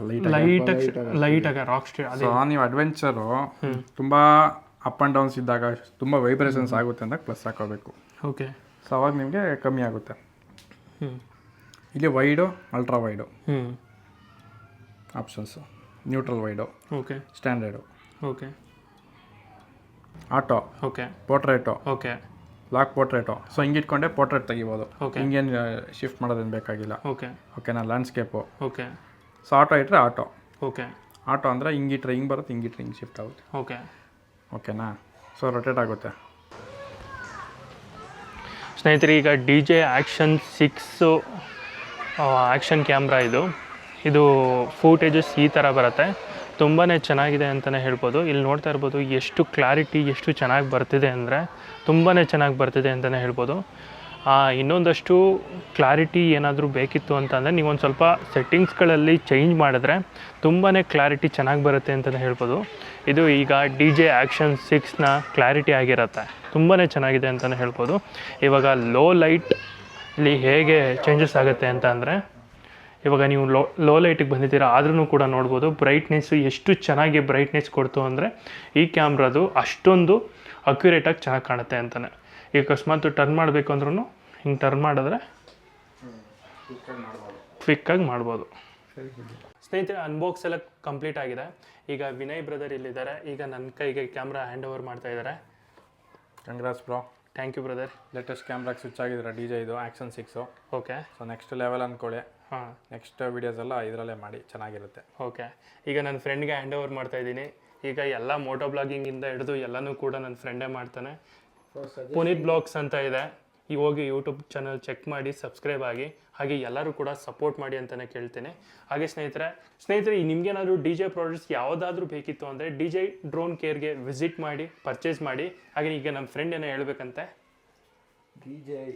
ಲೈಟಾಗಿ ರಾಕ್ ಸ್ಟಡಿ. ಸೊ ನೀವು ಅಡ್ವೆಂಚರು ತುಂಬ ಅಪ್ ಆ್ಯಂಡ್ ಡೌನ್ಸ್ ಇದ್ದಾಗ ತುಂಬ ವೈಬ್ರೇಷನ್ಸ್ ಆಗುತ್ತೆ ಅಂದಾಗ ಪ್ಲಸ್ ಹಾಕೋಬೇಕು. ಓಕೆ ಸೊ ಅವಾಗ ನಿಮಗೆ ಕಮ್ಮಿ ಆಗುತ್ತೆ. ಇಲ್ಲಿ wide, ultra wide options, neutral wide, okay standard, okay auto, okay ಪೋರ್ಟ್ರೇಟು, okay lock ಪೋರ್ಟ್ರೇಟು. So ಹಿಂಗೆ ಇಟ್ಕೊಂಡೆ ಪೋರ್ಟ್ರೇಟ್ ತೆಗಿಬೋದು. Okay. ಹಿಂಗೇನು ಶಿಫ್ಟ್ ಮಾಡೋದೇನು ಬೇಕಾಗಿಲ್ಲ. ಓಕೆ ಓಕೆನಾ. ಲ್ಯಾಂಡ್ಸ್ಕೇಪು. ಓಕೆ ಸೊ ಆಟೋ ಇಟ್ಟರೆ ಆಟೋ. ಓಕೆ ಆಟೋ ಅಂದರೆ ಹಿಂಗಿಟ್ರೆ ಹಿಂಗೆ ಬರುತ್ತೆ, ಹಿಂಗಿಟ್ರೆ ಹಿಂಗೆ ಶಿಫ್ಟ್ ಆಗುತ್ತೆ. ಓಕೆ ಓಕೆನಾ. ಸೊ ರೊಟೇಟ್ ಆಗುತ್ತೆ. ಸ್ನೇಹಿತರೆ, ಈಗ DJI Action 6 ಆ್ಯಕ್ಷನ್ ಕ್ಯಾಮ್ರಾ ಇದು ಫೂಟೇಜಸ್ ಈ ಥರ ಬರುತ್ತೆ. ತುಂಬಾ ಚೆನ್ನಾಗಿದೆ ಅಂತಲೇ ಹೇಳ್ಬೋದು. ಇಲ್ಲಿ ನೋಡ್ತಾ ಇರ್ಬೋದು ಎಷ್ಟು ಕ್ಲಾರಿಟಿ ಎಷ್ಟು ಚೆನ್ನಾಗಿ ಬರ್ತಿದೆ ಅಂದರೆ ತುಂಬಾ ಚೆನ್ನಾಗಿ ಬರ್ತಿದೆ ಅಂತಲೇ ಹೇಳ್ಬೋದು. ಇನ್ನೊಂದಷ್ಟು ಕ್ಲಾರಿಟಿ ಏನಾದರೂ ಬೇಕಿತ್ತು ಅಂತಂದರೆ ನೀವೊಂದು ಸ್ವಲ್ಪ ಸೆಟ್ಟಿಂಗ್ಸ್ಗಳಲ್ಲಿ ಚೇಂಜ್ ಮಾಡಿದ್ರೆ ತುಂಬಾ ಕ್ಲಾರಿಟಿ ಚೆನ್ನಾಗಿ ಬರುತ್ತೆ ಅಂತಲೇ ಹೇಳ್ಬೋದು. ಇದು ಈಗ DJI Action 6ನ ಕ್ಲಾರಿಟಿ ಆಗಿರುತ್ತೆ, ತುಂಬಾ ಚೆನ್ನಾಗಿದೆ ಅಂತಲೇ ಹೇಳ್ಬೋದು. ಇವಾಗ ಲೋ ಲೈಟಲ್ಲಿ ಹೇಗೆ ಚೇಂಜಸ್ ಆಗುತ್ತೆ ಅಂತ ಅಂದರೆ, ಇವಾಗ ನೀವು ಲೋ ಲೈಟಿಗೆ ಬಂದಿದ್ದೀರಾ ಆದ್ರೂ ಕೂಡ ನೋಡ್ಬೋದು ಬ್ರೈಟ್ನೆಸ್ಸು ಎಷ್ಟು ಚೆನ್ನಾಗಿ ಬ್ರೈಟ್ನೆಸ್ ಕೊಡ್ತು ಅಂದರೆ ಈ ಕ್ಯಾಮ್ರಾದು ಅಷ್ಟೊಂದು ಅಕ್ಯುರೇಟಾಗಿ ಚೆನ್ನಾಗಿ ಕಾಣುತ್ತೆ ಅಂತಲೇ. ಈಗ ಅಕಸ್ಮಾತ್ ಟರ್ನ್ ಮಾಡಬೇಕು ಅಂದ್ರೂ ಹಿಂಗೆ ಟರ್ನ್ ಮಾಡಿದ್ರೆ ಕ್ವಿಕ್ಕಾಗಿ ಮಾಡ್ಬೋದು. ಸ್ನೇಹಿತರೆ, ಅನ್ಬಾಕ್ಸ್ ಎಲ್ಲ ಕಂಪ್ಲೀಟ್ ಆಗಿದೆ. ಈಗ ವಿನಯ್ ಬ್ರದರ್ ಇಲ್ಲಿದ್ದಾರೆ. ಈಗ ನನ್ನ ಕೈಗೆ ಕ್ಯಾಮ್ರಾ ಹ್ಯಾಂಡ್ ಓವರ್ ಮಾಡ್ತಾ ಇದ್ದಾರೆ. Congrats bro. Thank you brother. Latest ಕ್ಯಾಮ್ರಾಗೆ ಸ್ವಿಚ್ ಆಗಿದ್ರೆ DJI Action 6. Okay. So next level ಅಂದ್ಕೊಳ್ಳಿ. ಹಾಂ, ನೆಕ್ಸ್ಟ್ ವೀಡಿಯೋಸ್ ಎಲ್ಲ ಇದರಲ್ಲೇ ಮಾಡಿ, ಚೆನ್ನಾಗಿರುತ್ತೆ. ಓಕೆ. ಈಗ ನನ್ನ ಫ್ರೆಂಡ್ಗೆ ಹ್ಯಾಂಡ್ ಓವರ್ ಮಾಡ್ತಾ ಇದ್ದೀನಿ. ಈಗ ಎಲ್ಲ ಮೋಟೋ ಬ್ಲಾಗಿಂಗಿಂದ ಹಿಡಿದು ಎಲ್ಲನೂ ಕೂಡ ನನ್ನ ಫ್ರೆಂಡೇ ಮಾಡ್ತಾನೆ. ಪುನೀತ್ ಬ್ಲಾಗ್ಸ್ ಅಂತ ಇದೆ, ಈ ಹೋಗಿ ಯೂಟ್ಯೂಬ್ ಚಾನಲ್ ಚೆಕ್ ಮಾಡಿ ಸಬ್ಸ್ಕ್ರೈಬ್ ಆಗಿ, ಹಾಗೆ ಎಲ್ಲರೂ ಕೂಡ ಸಪೋರ್ಟ್ ಮಾಡಿ ಅಂತಲೇ ಕೇಳ್ತೇನೆ. ಹಾಗೆ ಸ್ನೇಹಿತರೆ ನಿಮಗೇನಾದರೂ DJI ಪ್ರಾಡಕ್ಟ್ಸ್ ಯಾವುದಾದ್ರೂ ಬೇಕಿತ್ತು ಅಂದರೆ DJI ಡ್ರೋನ್ ಕೇರ್ಗೆ ವಿಸಿಟ್ ಮಾಡಿ ಪರ್ಚೇಸ್ ಮಾಡಿ. ಹಾಗೆ ಈಗ ನಮ್ಮ ಫ್ರೆಂಡ್ ಏನೋ ಹೇಳ್ಬೇಕಂತೆ. DJI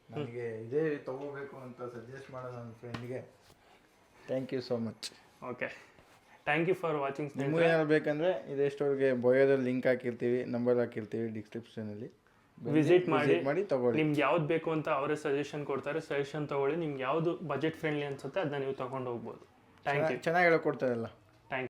ನನಗೆ ಇದೇ ತೊಗೋಬೇಕು ಅಂತ ಸಜೆಸ್ಟ್ ಮಾಡೋ ನನ್ನ ಫ್ರೆಂಡ್ಗೆ thank you so much. Okay, thank you for watching. ನಿಮಗೆ ಏನಾದ್ರು ಬೇಕಂದರೆ ಇದೆಷ್ಟವ್ರಿಗೆ ಬಯೋದಲ್ಲಿ ಲಿಂಕ್ ಹಾಕಿರ್ತೀವಿ, ನಂಬರ್ ಹಾಕಿರ್ತೀವಿ ಡಿಸ್ಕ್ರಿಪ್ಷನಲ್ಲಿ. ವಿಸಿಟ್ ಮಾಡಿ ತಗೊಳ್ಳಿ. ನಿಮ್ಗೆ ಯಾವ್ದು ಬೇಕು ಅಂತ ಅವರೇ ಸಜೆಷನ್ ಕೊಡ್ತಾರೆ. ಸಜೆಷನ್ ತೊಗೊಳ್ಳಿ. ನಿಮ್ಗೆ ಯಾವುದು ಬಜೆಟ್ ಫ್ರೆಂಡ್ಲಿ ಅನ್ಸುತ್ತೆ ಅದನ್ನ ನೀವು ತೊಗೊಂಡು ಹೋಗ್ಬೋದು. Thank you. ಚೆನ್ನಾಗಿ ಹೇಳ್ಕೊಡ್ತಾರಲ್ಲ.